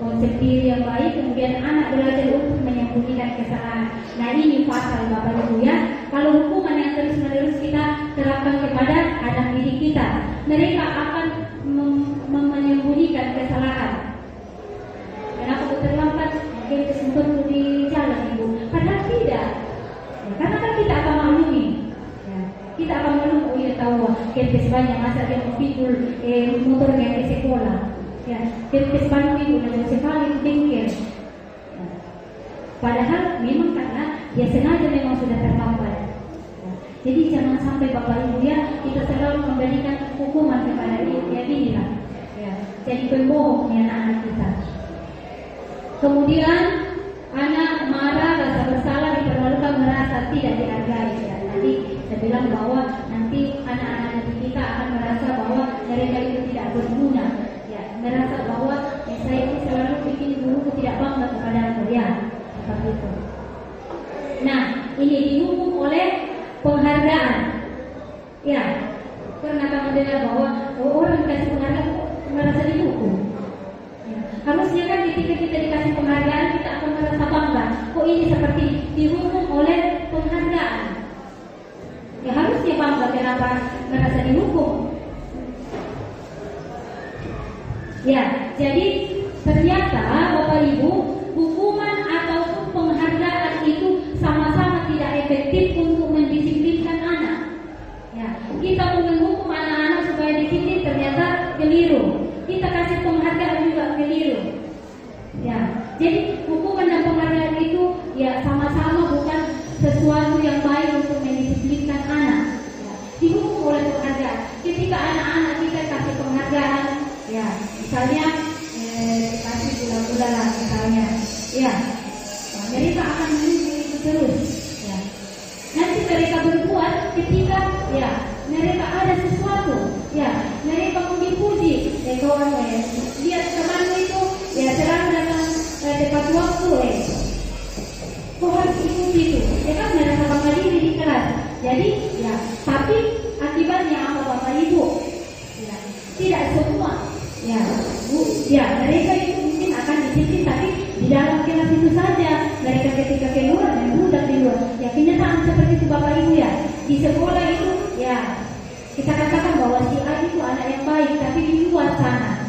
Konsep diri yang baik, kemudian anak belajar untuk menyembunyikan kesalahan. Nah ini pasal Bapak Ibu ya. Kalau hukuman yang terus-menerus kita terapkan kepada anak didik kita, mereka akan menyembunyikan kesalahan. Kenapa kok terlambat? Mungkin kesempatan di jalan Ibu. Padahal tidak. Ya, karena kan kita akan maklumi. Ya, kita akan maklumi, oh iya tahu, kempes banyak masa dia memikul motornya ke sekolah. Ya, kempes banyak Ibu dan sekali bengkel. Ya. Padahal memang karena dia sengaja memang sudah terlambat. Ya. Jadi jangan sampai Bapak Ibu ya kita selalu memberikan hukuman kepada dia inilah. Ya, jadi pembohong ya anak-anak kita. Kemudian anak marah, rasa bersalah, dipermalukan, merasa tidak dihargai. Ya. Nanti saya bilang bahwa nanti anak-anak kita akan merasa bahwa mereka itu tidak berguna. Ya, merasa bahwa saya ini selalu bikin guruku tidak bangga kepada dia. Seperti itu. Nah, ini dihukum oleh penghargaan. Ya, pernah kamu dengar bahwa orang dikasih penghargaan merasa dihukum? Ya. Harusnya kan ketika kita dikasih penghargaan kita akan merasa bangga. Kok ini seperti dihukum oleh penghargaan? Ya harusnya bangga, kenapa merasa dihukum? Ya, jadi ternyata Bapak Ibu, hukuman ataupun penghargaan itu sama-sama tidak efektif untuk mendisiplinkan anak. Ya, kita mau menghukum anak-anak supaya disiplin ternyata keliru. Kita kasih penghargaan juga keliru. Ya, jadi hukuman dan penghargaan itu ya sama-sama bukan sesuatu yang baik untuk mendisiplinkan anak. Ya, dihukum oleh penghargaan. Ketika anak-anak kita kasih penghargaan, ya, misalnya kasih bulan-bulan misalnya, ya, nah, mereka akan mengikuti itu terus. Ya. Nanti mereka berbuat ketika, ya, mereka ada sesuatu, ya, mereka mau dipuji, lihat temanmu itu, ya, selalu datang tepat waktu, kok harus ikuti itu, ya kan mereka bangga diri di kelas. Jadi, ya, tapi akibatnya apa Bapak Ibu? Ya, tidak semua. Ya, Bu, ya mereka itu mungkin akan disiplin, tapi di dalam kelas itu saja. Mereka ketika keluar dan budak di luar. Ya kenyataan seperti itu Bapak Ibu ya. Di sekolah itu ya kita katakan bahwa si A itu anak yang baik, tapi di luar sana,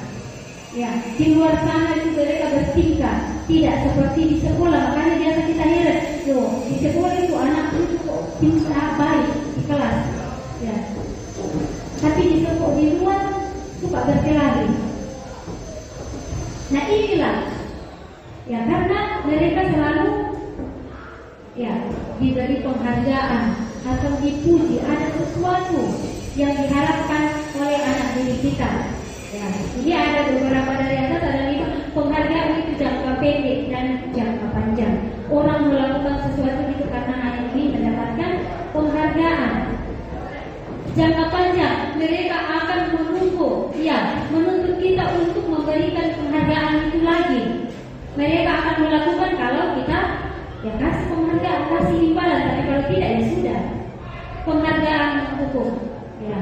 ya di luar sana itu mereka bertingkah tidak seperti di sekolah. Makanya biasa kita heran, loh di sekolah itu anak itu kok tingkah baik di kelas, ya. Tapi di sekolah di luar suka berkelahi. Nah inilah ya karena mereka selalu ya diberi penghargaan atau dipuji, ada sesuatu yang diharapkan oleh anak didik kita. Ya, jadi ada beberapa dari atas, ada 5 penghargaan itu jangka pendek dan jangka panjang. Orang melakukan sesuatu itu karena hanya ingin mendapatkan penghargaan. Jangka panjang mereka akan menunggu, ya, menuntut kita untuk memberikan penghargaan itu lagi. Mereka akan melakukan kalau kita ya kasih penghargaan, kasih imbalan, tapi kalau tidak ya sudah. Penghargaan hukum, ya.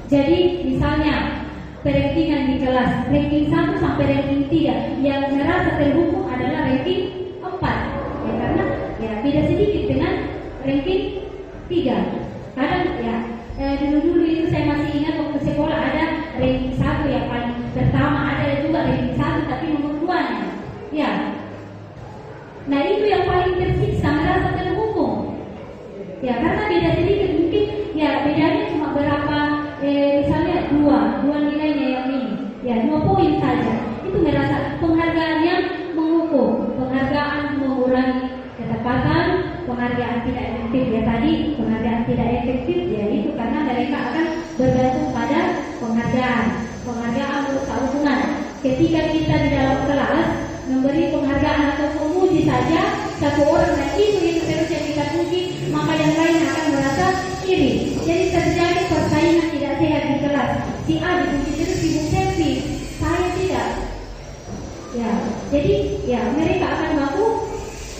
Jadi misalnya rankingan di kelas, ranking 1 sampai ranking 3, yang merasa terhukum adalah ranking 4, ya karena ya beda sedikit dengan ranking 3. Kadang ya dulu itu saya masih ingat waktu sekolah ada ranking 1 yang paling pertama, ada juga ranking 1 tapi nomor 2-nya. Ya. Nah itu yang paling tersiksa, merasa terhukum. Ya karena beda sedikit, mungkin ya bedanya cuma berapa misalnya 2 nilainya yang ini. Ya 2 poin saja. Itu merasa penghargaan yang menghukum, penghargaan mengurangi ketepatan, penghargaan tidak efektif. Ya tadi penghargaan tidak efektif ya itu karena mereka akan bergantung pada penghargaan ketika kita di dalam kelas memberi penghargaan atau memuji saja satu orang dan itu terus yang kita puji, maka yang lain akan merasa iri. Jadi terjadi persaingan tidak sehat di kelas. Si A dipuji terus sibuk selfie, saya tidak. Ya, jadi ya mereka akan baku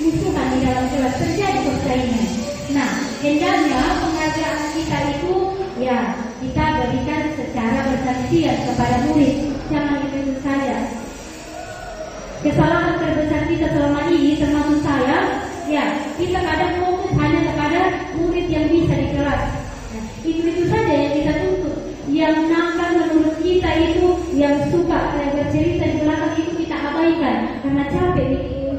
musuhan di dalam kelas, terjadi persaingan. Nah, hendaknya penghargaan kita itu ya kita berikan secara bersaksian kepada murid, jangan itu saja. Kesalahan terbesar kita selama ini termasuk saya, ya kita kadang fokus hanya kepada murid yang bisa di kelas. Nah, itu saja yang kita tuntut. Yang nakal menurut kita itu, yang suka bercerita di belakang itu kita abaikan karena capek bikin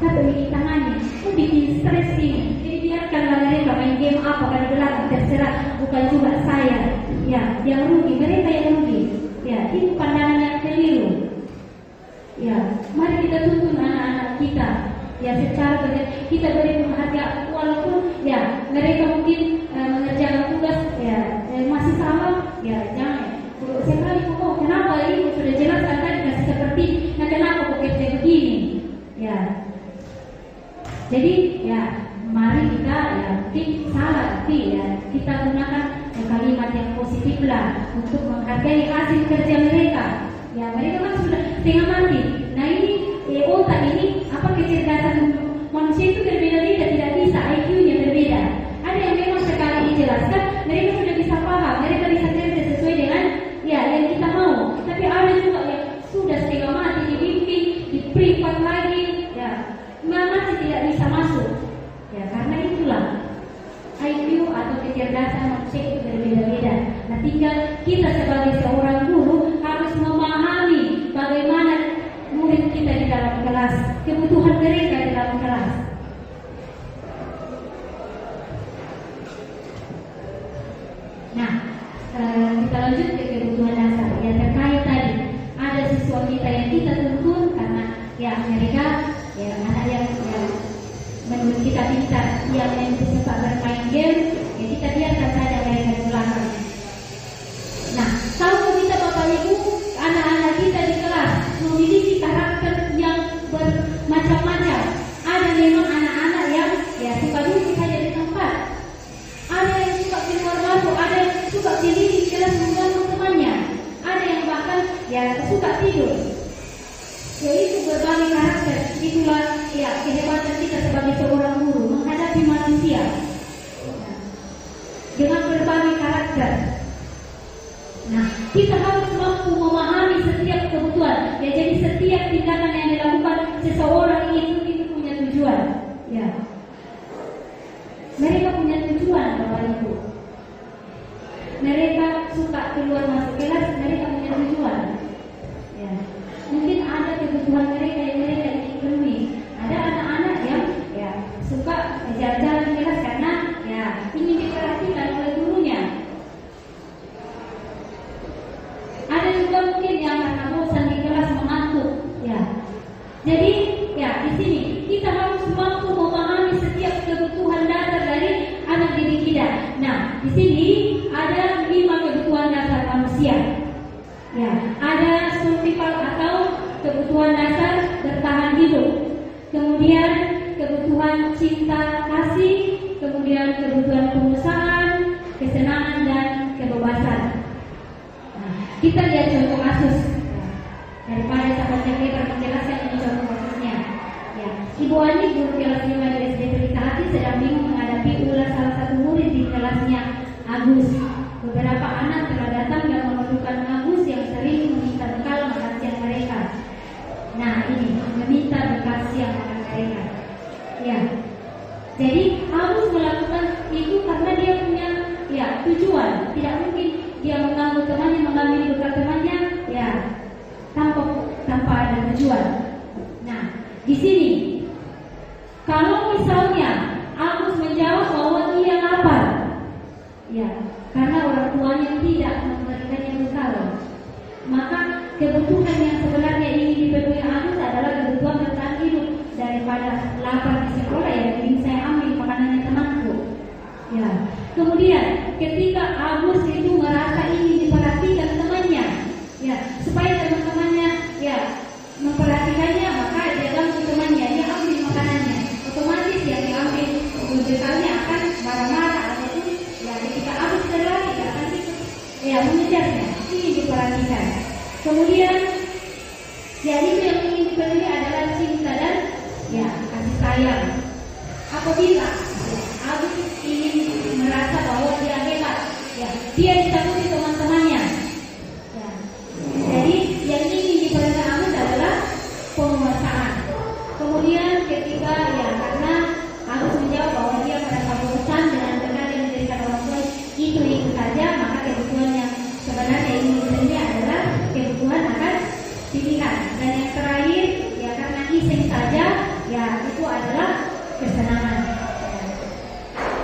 capek bikin tangannya, bikin stres ini. Jadi biarkanlah mereka main game apa di belakang, terserah, bukan juga saya. Ya, yang rugi mereka yang rugi. Ya, itu pandangan yang keliru. Ya, mari kita tuntun anak-anak kita. Ya, secara kita beri penghargaan walaupun ya mereka mungkin mengerjakan tugas ya masih salah, ya jangan. Sekali kenapa ini sudah jelas kan tadi kasih seperti, nah kenapa kok kayak begini? Ya, jadi ya mari kita ya mungkin salah tapi ya kita gunakan kalimat yang positif lah untuk menghargai hasil kerja mereka. Ya mereka kan sudah setengah mati. Nah ini otak ini kecerdasan manusia itu berbeda-beda, tidak bisa IQ-nya berbeda. Ada yang memang sekali dijelaskan mereka sudah bisa paham, mereka bisa kerja sesuai dengan ya yang kita mau. Tapi ada juga yang sudah setengah mati dibimbing, di privat lagi, ya masih tidak bisa masuk. Ya karena itulah IQ atau kecerdasan manusia itu berbeda-beda. Nah tinggal kita sebagai seorang guru harus memahami bagaimana murid kita di dalam kelas, kebutuhan mereka di dalam kelas. Nah, kita lanjut ke kebutuhan dasar. Ya terkait tadi ada siswa kita yang kita tuntun karena ya mereka ya anak yang menurut kita pintar, yang suka bermain game, ya kita biarkan saja mereka di belakang. Nah, kalau kita Bapak Ibu, anak-anak kita di kelas memiliki karakter yang bermacam-macam. Ada memang anak-anak yang ya suka duduk saja di tempat. Ada yang suka keluar masuk, ada yang suka keliling kelas mengganggu temannya. Ada yang bahkan ya suka tidur. Yaitu berbagai karakter. Itulah ya kehebatan kita sebagai seorang guru menghadapi manusia dengan berbagai karakter. Nah, kita harus mampu memahami setiap kebutuhan. Ya, jadi setiap tindakan yang dilakukan seseorang itu punya tujuan. Ya, mereka punya tujuan, Bapak Ibu. Mereka suka keluar masuk kelas, mereka punya tujuan. Ya, mungkin ada kebutuhan mereka yang mereka ingin penuhi. Ada anak-anak yang ya suka jalan-jalan kelas karena ya ingin diperhatikan oleh gurunya. Ada juga mungkin yang karena bosan di kelas mengantuk, ya. Jadi ya di sini kita harus mampu memahami setiap kebutuhan dasar dari anak didik kita. Nah, di sini ada 5 kebutuhan dasar manusia. Ya, ada survival atau kebutuhan dasar bertahan hidup. Kemudian kebutuhan cinta kasih, kemudian kebutuhan pengusahaan, kesenangan dan kebebasan. Kita lihat contoh kasus daripada sahabat yang lebar menjelaskan ini contoh kasusnya. Ya, Ibu Ani guru kelas 5 di SD Pelita Hati sedang bingung menghadapi ulah salah satu murid di kelasnya, Agus. Beberapa anak telah datang dan memerlukan Agus yang sering meminta bekal makan siang mereka. Nah ini meminta bekal siang makan mereka. Ya, jadi Agus melakukan itu karena dia punya ya tujuan. Tidak mungkin dia mengganggu temannya, mengambil bekal temannya, ya tanpa ada tujuan. Nah, di sini kalau misalnya Agus menjawab bahwa ia lapar, ya karena orang tuanya tidak memberikannya bekal, maka kebutuhan yang sebenarnya ingin dipenuhi Agus adalah kebutuhan bertahan hidup daripada lapar di sekolah. Ya, jadi saya ambil makanannya temanku. Ya, kemudian ketika Agus itu merasa ingin diperhatikan temannya, ya supaya teman-temannya belajarnya ini diperhatikan. Kemudian ya itu yang ingin dipenuhi adalah cinta dan ya kasih sayang. Apabila Agus ingin merasa bahwa dia hebat, ya dia ditakuti teman-temannya. Ya. Jadi yang ingin diperhatikan Agus adalah penguasaan. Kemudian ketiga ya karena Agus menjawab bahwa dia merasa bosan dengan benar yang diberikan orang tua itu saja, maka kebutuhan yang sebenarnya ingin dipenuhi adalah kebutuhan akan pilihan. Dan yang terakhir ya karena iseng saja ya itu adalah kesenangan.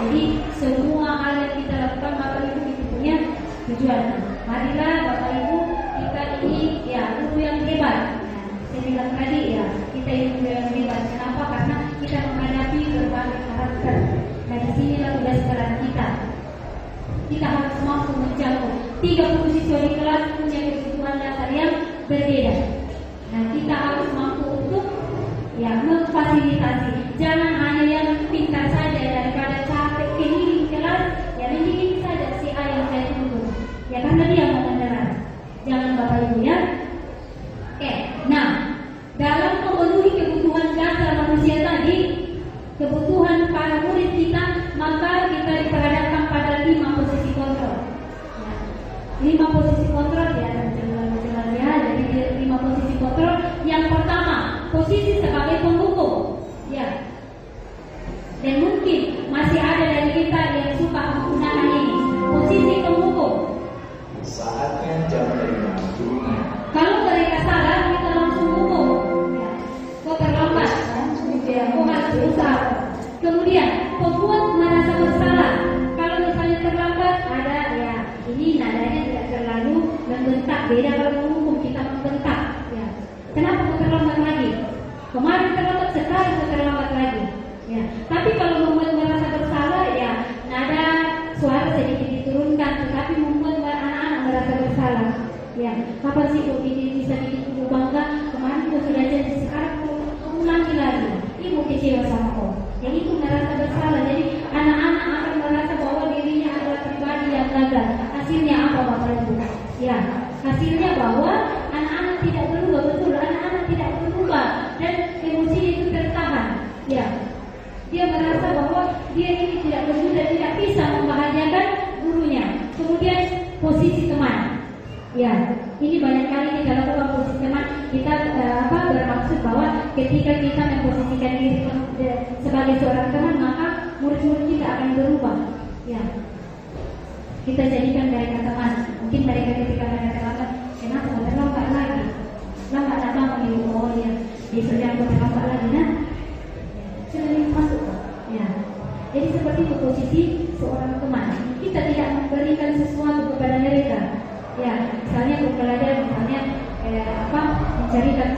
Jadi semua hal yang kita lakukan Bapak Ibu itu punya tujuan. Marilah Bapak Ibu kita ini ya guru yang hebat. Saya bilang tadi ya kita ini guru yang hebat. Kenapa? Karena kita menghadapi berbagai karakter. Nah disinilah tugas peran kita. Kita harus mampu menjangkau 30 siswa di kelas punya kebutuhan dasar yang berbeda. Nah kita harus mampu untuk ya memfasilitasi. Jangan hanya yang pintar saja daripada capek keliling kelas ya ini saja si A yang saya tunggu. Ya karena dia mau menyerah. Jangan Bapak Ibu ya. Oke. Nah dalam memenuhi kebutuhan dasar manusia tadi, kebutuhan para murid kita, maka kita diperhadapkan pada 5 posisi kontrol. Ya. 5 posisi kontrol ya, jalan ya. Jadi 5 posisi kontrol. Yang pertama, posisi sebagai pendukung. Ya. Dan mungkin masih ada dari kita yang suka menggunakan ini. Posisi pendukung. Saatnya jam 5 dunia. Kalau mereka salah, kita langsung dukung. Ya. Kok terlambat? Ya, kok harus berusaha. Kemudian, pembuat merasa bersalah. Kalau misalnya terlambat, ada ya ini nadanya tidak terlalu membentak. Beda kalau menghukum kita membentak. Ya. Kenapa kok terlambat lagi? Kemarin terlambat, sekarang kok terlambat lagi. Ya. Tapi kalau membuat merasa bersalah, ya nada suara sedikit diturunkan, tetapi membuat anak-anak merasa bersalah. Ya, kapan sih kok ini bisa bikin ibu bangga? Kemarin kok sudah jadi, sekarang kok ulangi lagi. Ibu kecewa sama kau. Jadi itu merasa bersalah. Jadi anak-anak akan merasa bahwa dirinya adalah pribadi yang gagal. Hasilnya apa Bapak Ibu? Ya, hasilnya bahwa anak-anak tidak berubah, betul. Anak-anak tidak berubah dan emosi itu tertahan. Ya, dia merasa bahwa dia ini tidak berguna dan tidak bisa membahagiakan gurunya. Kemudian posisi teman. Ya, ini banyak kali kita lakukan posisi teman. Kita bermaksud bahwa ketika kita memposisikan diri sebagai seorang teman, maka murid-murid kita akan berubah. Ya, kita jadikan mereka teman. Mungkin mereka ketika mereka terlambat, kenapa mau terlambat lagi? Lambat datang mengirim oh ya, dia sedang terlambat lagi. Nah, sudah masuk. Ya, jadi seperti itu posisi seorang teman. Kita tidak memberikan sesuatu kepada mereka. Ya, misalnya pembelajaran, misalnya mencarikan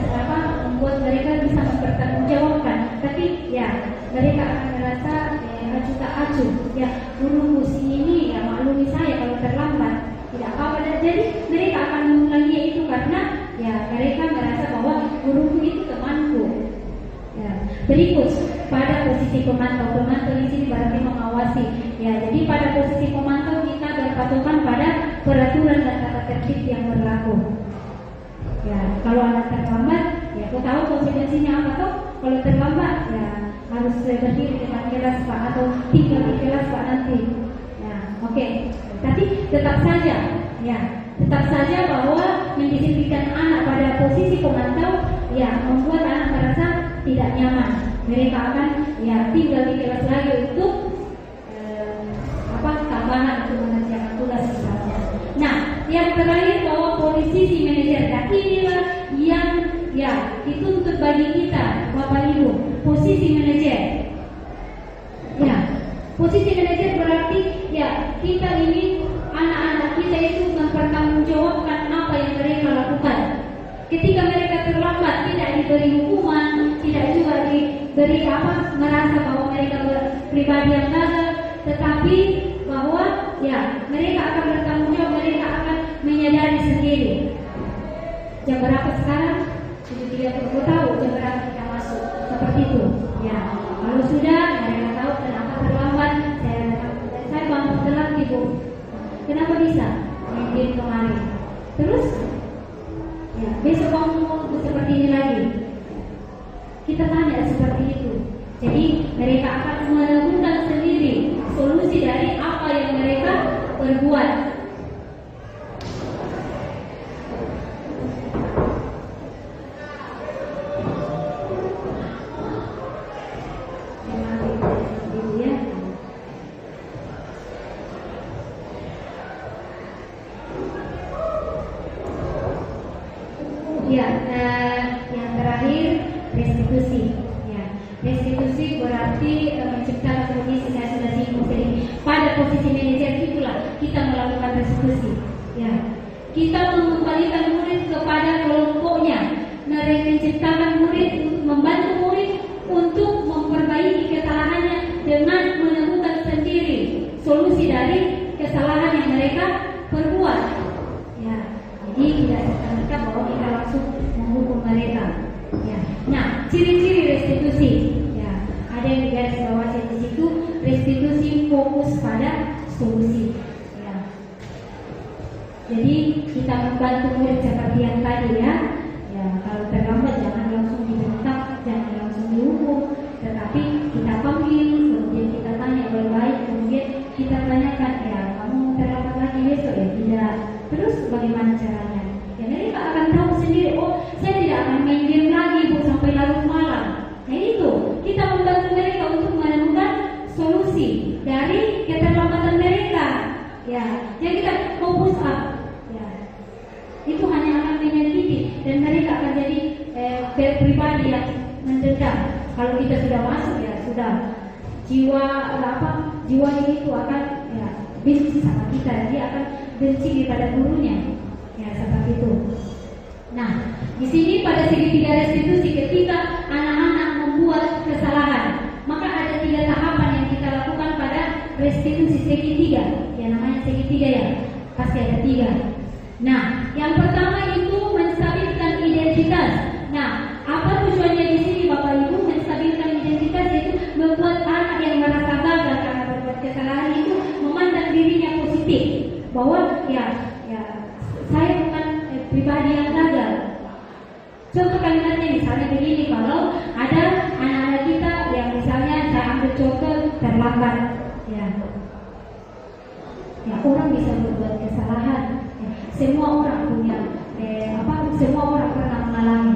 membuat mereka bisa mempertanggungjawabkan. Tapi ya, mereka akan merasa acuh tak acuh. Ya, guruku ini ya maklumi saya kalau terlambat. Tidak apa-apa. Jadi mereka akan mengulangi itu karena ya mereka merasa bahwa guruku itu temanku. Ya, berikut pada posisi pemantau. Pemantau di sini berarti mengawasi. Ya, jadi pada posisi pemantau kita berpatokan pada peraturan dan tata tertib yang berlaku. Ya, kalau anak terlambat, ya kau tahu konsekuensinya apa toh? Kalau terlambat, ya harus berdiri di depan kelas Pak atau tinggal di kelas Pak nanti. Ya, oke. Tapi tetap saja bahwa mendisiplinkan anak pada posisi pemantau, ya membuat anak merasa tidak nyaman. Mereka akan ya tinggal di kelas lagi untuk tambahan untuk mengerjakan tugas misalnya. Nah, yang terakhir bahwa posisi manajer. Nah, inilah yang ya dituntut bagi kita, Bapak Ibu, posisi manajer. Ya, posisi manajer berarti ya kita ini anak-anak kita itu mempertanggungjawabkan apa yang mereka lakukan. Ketika mereka terlambat, tidak diberi hukuman, tidak juga diberi merasa bahwa mereka pribadi yang gagal, tetapi bahwa ya mereka akan bertanggung jawab, mereka akan menyadari sendiri. Jam berapa sekarang? 7.30 tahu jam berapa kita masuk. Seperti itu. Ya, kalau sudah mereka tahu kenapa terlambat. Saya bangun telat Ibu. Kenapa bisa? Mungkin kemarin. Terus ya, besok kamu seperti ini lagi. Kita tanya seperti itu. Jadi mereka akan menemukan sendiri solusi dari apa yang mereka perbuat. Yang terakhir restitusi. Restitusi berarti menciptakan kondisi. Saya sudah singgung tadi. Pada posisi manajer itulah kita melakukan restitusi. Kita mengembalikan murid kepada kelompoknya, menciptakan murid, membantu murid untuk memperbaiki kesalahannya dengan menemukan sendiri solusi dari kesalahan yang mereka perbuat. Jadi tidak serta-merta bahwa kita langsung menghukum mereka. Nah, ciri-ciri restitusi. Ada yang digaris bawahi di situ. Restitusi fokus pada solusi. Jadi kita membantu murid seperti yang tadi kalau terlambat jangan langsung dibentak, jangan langsung dihukum, tetapi kita panggil, kemudian kita tanya baik-baik, kemudian kita tanyakan, kamu terlambat lagi besok ya? Tidak. Terus bagaimana caranya? Mereka akan tahu sendiri, saya tidak akan main game lagi Bu sampai larut malam. Nah itu, kita membantu mereka untuk menemukan solusi dari keterlambatan mereka. Jadi kita fokus up. Itu hanya akan menyakiti dan mereka akan jadi pribadi yang mendendam. Kalau kita sudah masuk sudah jiwanya itu akan benci sama kita, dia akan benci kepada gurunya. Seperti itu. Nah, di sini pada segitiga restitusi ketika anak-anak membuat kesalahan, maka ada 3 tahapan yang kita lakukan pada restitusi segitiga. Namanya segitiga pasti ada 3. Nah, yang pertama itu menstabilkan identitas. Nah, apa tujuannya di sini Bapak Ibu? Menstabilkan identitas itu membuat anak yang merasa gagal karena berbuat kesalahan itu memandang dirinya positif, bahwa saya bukan pribadi yang gagal. Contoh kalimatnya misalnya begini, kalau ada anak-anak kita yang misalnya saya ambil contoh terlambat, orang bisa berbuat kesalahan. Semua orang punya semua orang pernah mengalami.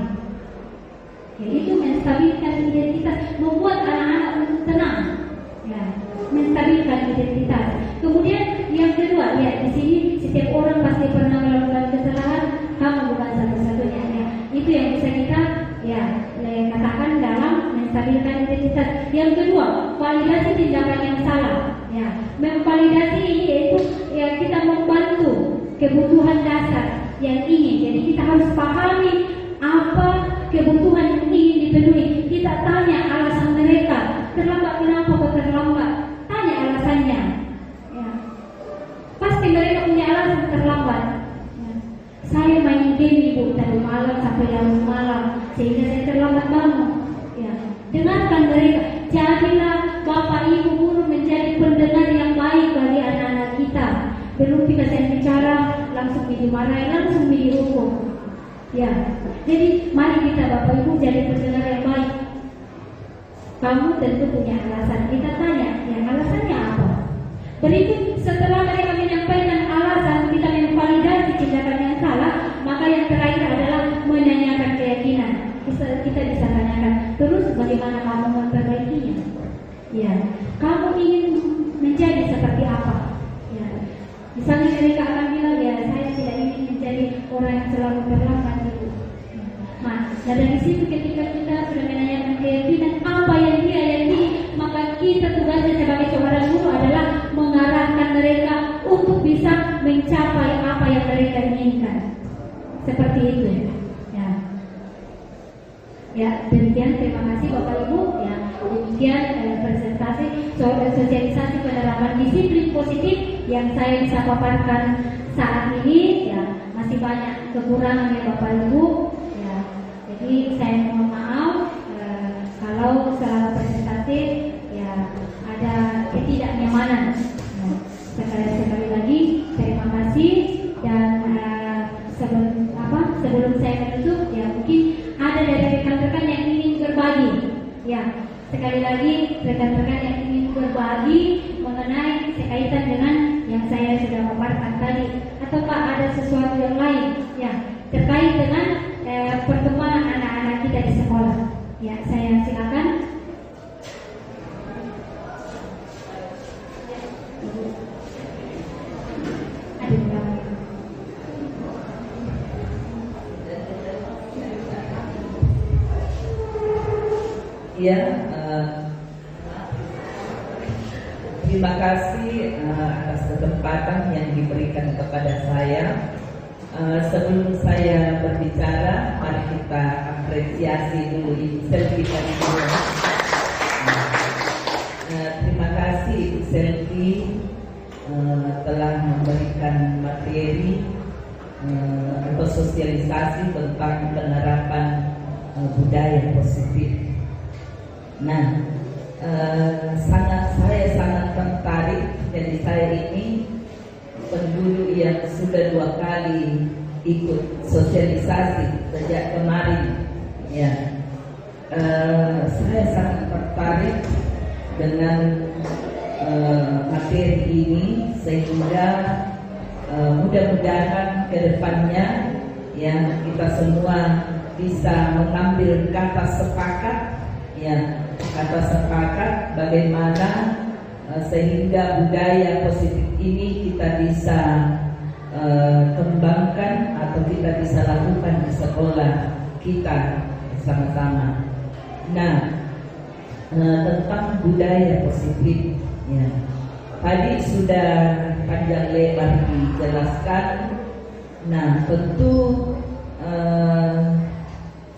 Itu menstabilkan identitas, membuat anak-anak tenang. Menstabilkan identitas. Kemudian yang kedua, di sini setiap orang pasti pernah melakukan kesalahan, kamu bukan satu-satunya. Itu yang bisa kita katakan dalam menstabilkan identitas. Yang kedua, validasi tindakan yang salah. Memvalidasi ini yaitu kita membantu kebutuhan dasar yang ingin. Jadi kita harus pahami apa kebutuhan yang ingin dipenuhi. Kita tanya alasan mereka. Terlambat, kenapa kok terlambat? Tanya alasannya. Pasti mereka punya alasan terlambat. Saya main game Ibu tadi malam sampai larut malam sehingga saya terlambat bangun. Dengarkan mereka. Jadilah Bapak Ibu guru menjadi pendengar yang baik bagi anak-anak kita. Belum kita saya bicara langsung dimarahi, langsung dihukum. Jadi mari kita Bapak Ibu jadi pendengar yang baik. Kamu tentu punya alasan. Kita tanya, alasannya apa? Berikut setelah mereka menyampaikan alasan, kita memvalidasi tindakan yang salah, maka yang terakhir adalah menanyakan keyakinan. Kita bisa tanyakan, terus bagaimana kamu memperbaikinya? Kamu ingin menjadi seperti apa? Misalnya mereka akan bilang, saya tidak ingin menjadi orang yang selalu terlambat. Nah, dari situ ketika kita sudah menanyakan keyakinan apa yang dia yakini, maka kita tugasnya sebagai seorang guru adalah mengarahkan mereka untuk bisa mencapai apa yang mereka inginkan. Seperti itu. Demikian, terima kasih Bapak Ibu. Demikian presentasi sosialisasi penerapan disiplin positif yang saya bisa paparkan saat ini. Masih banyak kekurangan ya Bapak Ibu. Jadi saya mohon maaf kalau selama presentasi ada ketidaknyamanan. Sekali lagi terima kasih dan sebelum saya menutup, ya mungkin ada dari rekan-rekan yang ingin berbagi. Ya, sekali lagi rekan-rekan yang ingin berbagi mengenai sekaitan dengan yang saya sudah paparkan tadi, ataukah ada sesuatu yang lain ya terkait dengan pertemuan anak-anak kita di sekolah. Ya, saya silakan. Ya, terima kasih atas kesempatan yang diberikan kepada saya. Sebelum saya berbicara, mari kita apresiasi dulu Ibu Selvi tadi. Terima kasih Ibu Selvi telah memberikan materi atau sosialisasi tentang penerapan budaya positif. Nah, saya sangat tertarik. Jadi saya ini penduduk yang sudah 2 kali ikut sosialisasi sejak kemarin. Ya, saya sangat tertarik dengan materi ini sehingga mudah-mudahan ke depannya ya kita semua bisa mengambil kata sepakat. Ya, kata sepakat bagaimana sehingga budaya positif ini kita bisa kembangkan atau kita bisa lakukan di sekolah kita bersama-sama. Nah, tentang budaya positif, ya, tadi sudah panjang lebar dijelaskan. Nah, tentu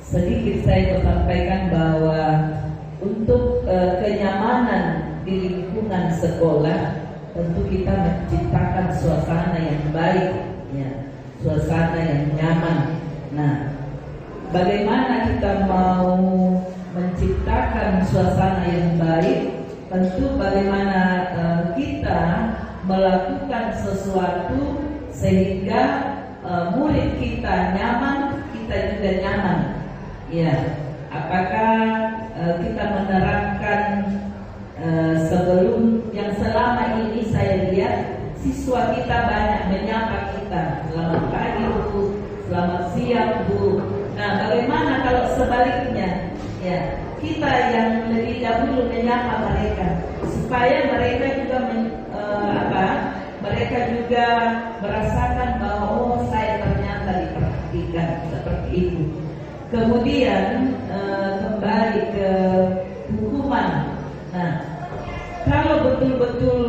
sedikit saya sampaikan bahwa untuk kenyamanan di lingkungan sekolah tentu kita menciptakan suasana yang baik, ya, suasana yang nyaman. Nah, bagaimana kita mau menciptakan suasana yang baik? Tentu bagaimana kita melakukan sesuatu sehingga murid kita nyaman, kita juga nyaman. Ya, apakah kita menerapkan sebelum yang selama ini saya lihat siswa kita banyak menyapa kita, selamat pagi Bu, selamat siang Bu. Nah, bagaimana kalau sebaliknya, ya, kita yang lebih dahulu menyapa mereka supaya mereka juga mereka juga merasakan bahwa oh saya ternyata diperhatikan seperti itu. Kemudian kembali ke hukuman. Nah, kalau betul-betul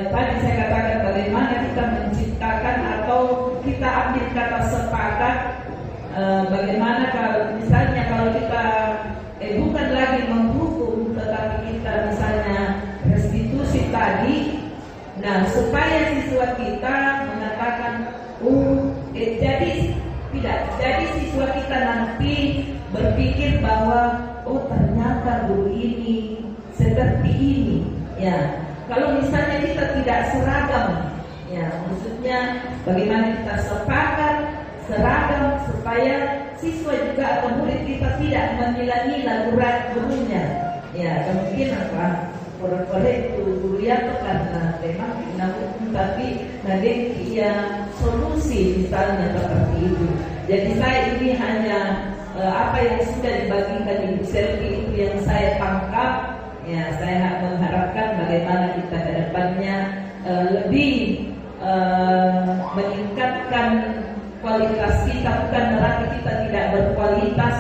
tadi saya katakan bagaimana kita menciptakan atau kita ambil kata sepakat, bagaimana kalau misalnya kalau kita bukan lagi menghukum tetapi kita misalnya restitusi tadi. Nah, supaya siswa kita mengatakan jadi siswa kita nanti berpikir bahwa oh ternyata guru ini seperti ini. Ya, kalau misalnya kita tidak seragam, ya maksudnya bagaimana kita sepakat seragam supaya siswa juga atau murid kita tidak menila-nila gurunya. Ya, mungkin korek itu guru ya karena memang hukum tapi nanti ya solusi misalnya seperti itu. Jadi saya ini hanya apa yang sudah dibagikan Ibu Selvi itu yang saya tangkap. Ya, saya mengharapkan bagaimana kita ke depannya lebih meningkatkan kualitas kita, bukan berarti kita tidak berkualitas,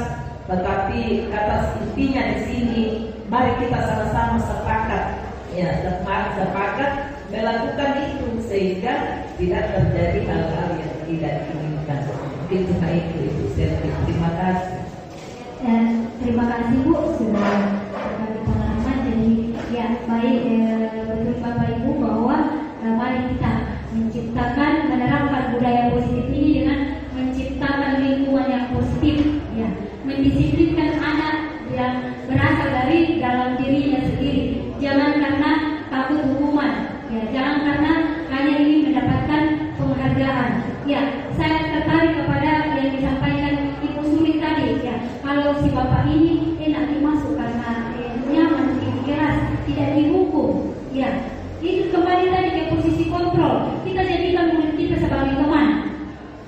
tetapi kata intinya di sini mari kita sama-sama sepakat, ya, sepakat melakukan itu sehingga tidak terjadi hal-hal yang tidak diinginkan. Itu Ibu Selvi. Terima kasih. Dan terima kasih Bu sudah berbagi pengalaman. Jadi ya baik betul Bapak Ibu bahwa mari kita menciptakan menerapkan budaya positif ini dengan menciptakan lingkungan yang positif, ya, mendisiplinkan anak yang berasal dari dalam dirinya sendiri. Jangan karena takut hukuman, ya, jangan karena hanya ingin mendapatkan penghargaan. Ya, saya tertarik kepada yang disampaikan Ibu Suli tadi ya. Kalau si bapak ini enak dimasuk karena nyaman, keras, tidak dihukum. Ya, itu kembali tadi ke posisi kontrol. Kita jadikan murid kita sebagai teman.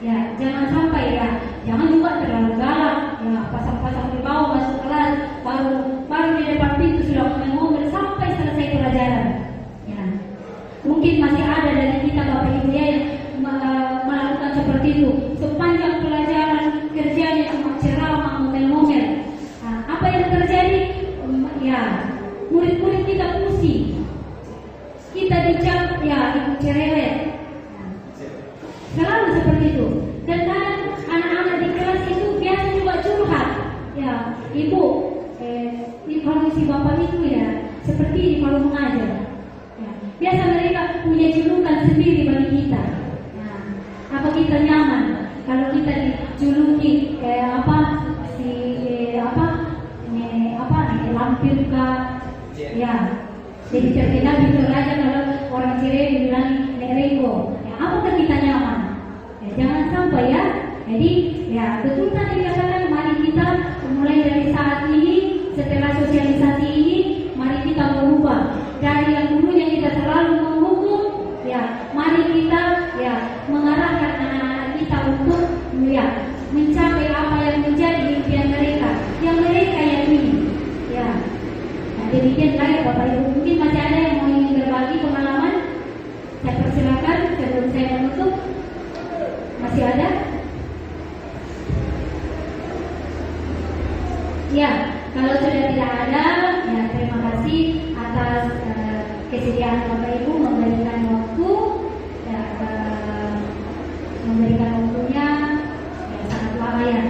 Ya, jangan sampai ya, jangan juga terlalu galak. Ya, pasang-pasang di bawah masuk kelas, baru di depan pintu sudah ngomel sampai selesai pelajaran. Ya, mungkin masih ada dari kita bapak ibu ya yang melakukan seperti itu. Sepanjang pelajaran kerjanya cuma ceramah, ngomel-ngomel. Nah, apa yang terjadi? Ya, murid-murid kita pusing. Kita dicap ya ibu cerewet. Selalu seperti itu. Dan kadang anak-anak di kelas itu biasa juga curhat. Ya, ibu, kalau si bapak itu ya seperti ini kalau mengajar. Ya, biasa mereka punya julukan sendiri bagi kita. Nah, apa kita nyaman kalau kita dijuluki lampir kah? Ya, jadi terkenal gitu aja kalau orang Cirende bilang Nereko. Ya, apakah kita nyaman? Ya, jangan sampai ya. Jadi ya betul tadi dikatakan, mari kita mulai dari saat ini setelah sosialisasi ini, mari kita berubah dari yang dulunya kita selalu menghukum. Ya, mari kita ya mengarahkan anak-anak kita untuk ya mencapai apa yang menjadi impian mereka, yang mereka yakini. Ya, nah, demikian baik Bapak Ibu. Mungkin masih ada yang mau ingin berbagi pengalaman? Saya persilakan sebelum saya menutup. Masih ada? Ya, kalau sudah tidak ada, ya terima kasih atas kesediaan Bapak Ibu memberikan waktu, ya, memberikan waktunya ya, sangat lama ya.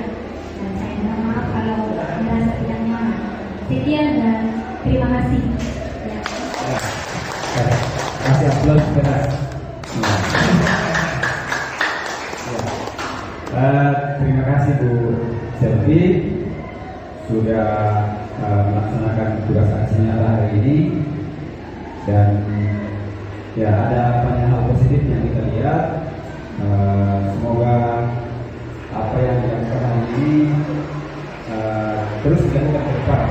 Dan saya minta maaf kalau merasa tidak nyaman. Sekian dan terima kasih. Ya. Kasih aplaus keras. Terima kasih Bu Selvi sudah melaksanakan tugas aksinya hari ini, dan ya ada banyak hal positif yang kita lihat. Semoga apa yang dilakukan hari ini terus dilakukan ke depan.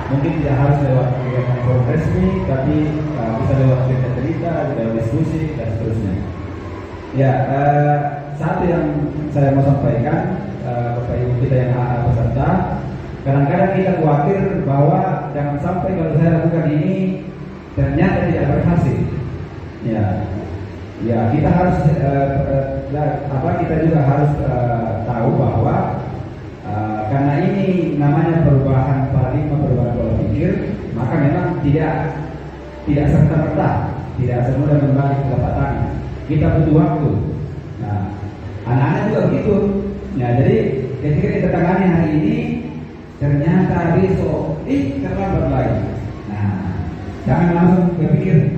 Mungkin tidak harus lewat kegiatan forum resmi, tapi bisa lewat cerita-cerita, lewat diskusi dan seterusnya. Ya, satu yang saya mau sampaikan, Bapak Ibu kita yang peserta, kadang-kadang kita khawatir bahwa jangan sampai kalau saya lakukan ini ternyata tidak berhasil. Ya kita harus kita juga harus tahu bahwa karena ini namanya perubahan paradigma, perubahan pola pikir, maka memang tidak serta-merta, tidak semudah membalik telapak tangan. Kita butuh waktu. Nah, anak-anak juga begitu. Ya, jadi ketika kita tangani hari ini, ternyata besok terlambat lagi. Nah, jangan langsung berpikir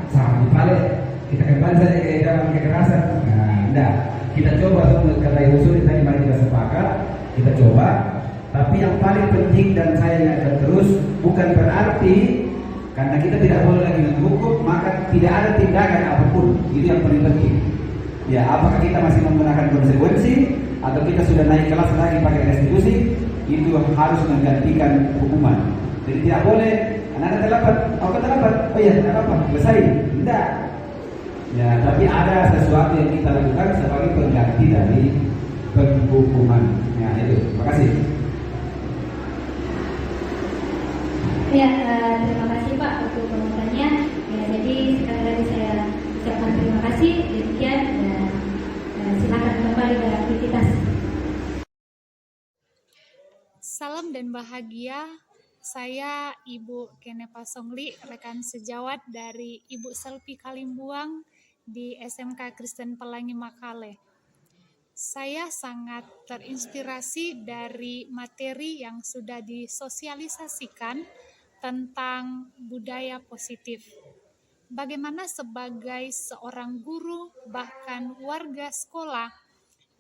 sama dibalik, kita kembali saja ke dalam kekerasan. Nah, enggak. Kita coba untuk kata usul tadi, mari kita sepakat, kita coba. Tapi yang paling penting dan saya ingatkan terus, bukan berarti karena kita tidak boleh lagi menghukum maka tidak ada tindakan apapun. Itu yang paling penting. Ya, apakah kita masih menggunakan konsekuensi atau kita sudah naik kelas lagi pakai restitusi, itu harus menggantikan hukuman. Jadi tidak boleh anak-anak terlambat, terlambat, oh iya tidak apa-apa, selesai. Tidak. Ya, tapi ada sesuatu yang kita lakukan sebagai pengganti dari penghukuman. Ya, itu. Terima kasih. Ya, terima kasih Pak untuk komentarnya. Ya, jadi sekali lagi saya ucapkan terima kasih. Demikian dan silakan kembali beraktivitas. Salam dan bahagia. Saya Ibu Kenepa Songli, rekan sejawat dari Ibu Selvi Kalimbuang di SMK Kristen Pelangi Makale. Saya sangat terinspirasi dari materi yang sudah disosialisasikan tentang budaya positif. Bagaimana sebagai seorang guru, bahkan warga sekolah,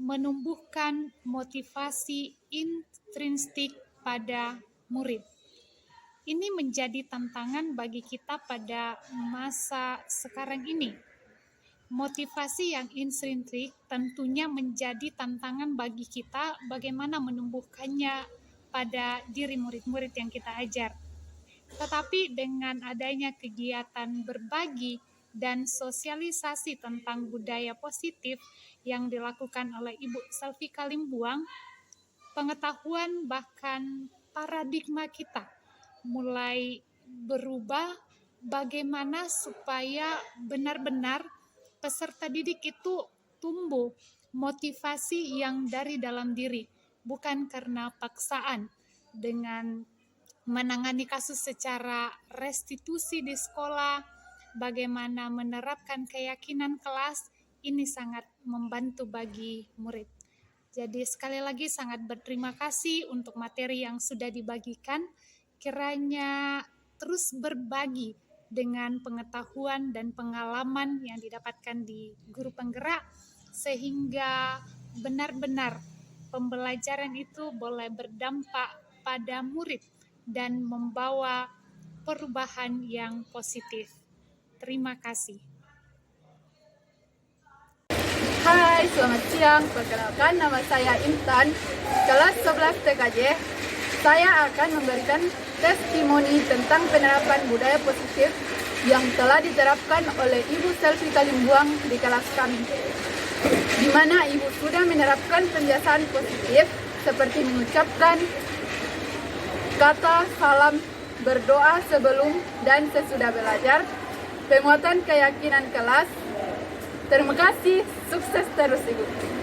menumbuhkan motivasi intrinsik pada murid. Ini menjadi tantangan bagi kita pada masa sekarang ini. motivasi yang intrinsik tentunya menjadi tantangan bagi kita bagaimana menumbuhkannya pada diri murid-murid yang kita ajar. Tetapi dengan adanya kegiatan berbagi dan sosialisasi tentang budaya positif yang dilakukan oleh Ibu Selvi Kalimbuang, pengetahuan bahkan paradigma kita mulai berubah bagaimana supaya benar-benar peserta didik itu tumbuh motivasi yang dari dalam diri, bukan karena paksaan. Dengan menangani kasus secara restitusi di sekolah, bagaimana menerapkan keyakinan kelas, ini sangat membantu bagi murid. Jadi sekali lagi sangat berterima kasih untuk materi yang sudah dibagikan, kiranya terus berbagi dengan pengetahuan dan pengalaman yang didapatkan di guru penggerak, sehingga benar-benar pembelajaran itu boleh berdampak pada murid dan membawa perubahan yang positif. Terima kasih. Hai, selamat siang. Perkenalkan, nama saya Intan, kelas 11 TKJ. Saya akan memberikan testimoni tentang penerapan budaya positif yang telah diterapkan oleh Ibu Selvi Kalimbuang di kelas kami, di mana Ibu sudah menerapkan pembiasaan positif seperti mengucapkan kata salam, berdoa sebelum dan sesudah belajar, penguatan keyakinan kelas. Terima kasih, sukses terus Ibu.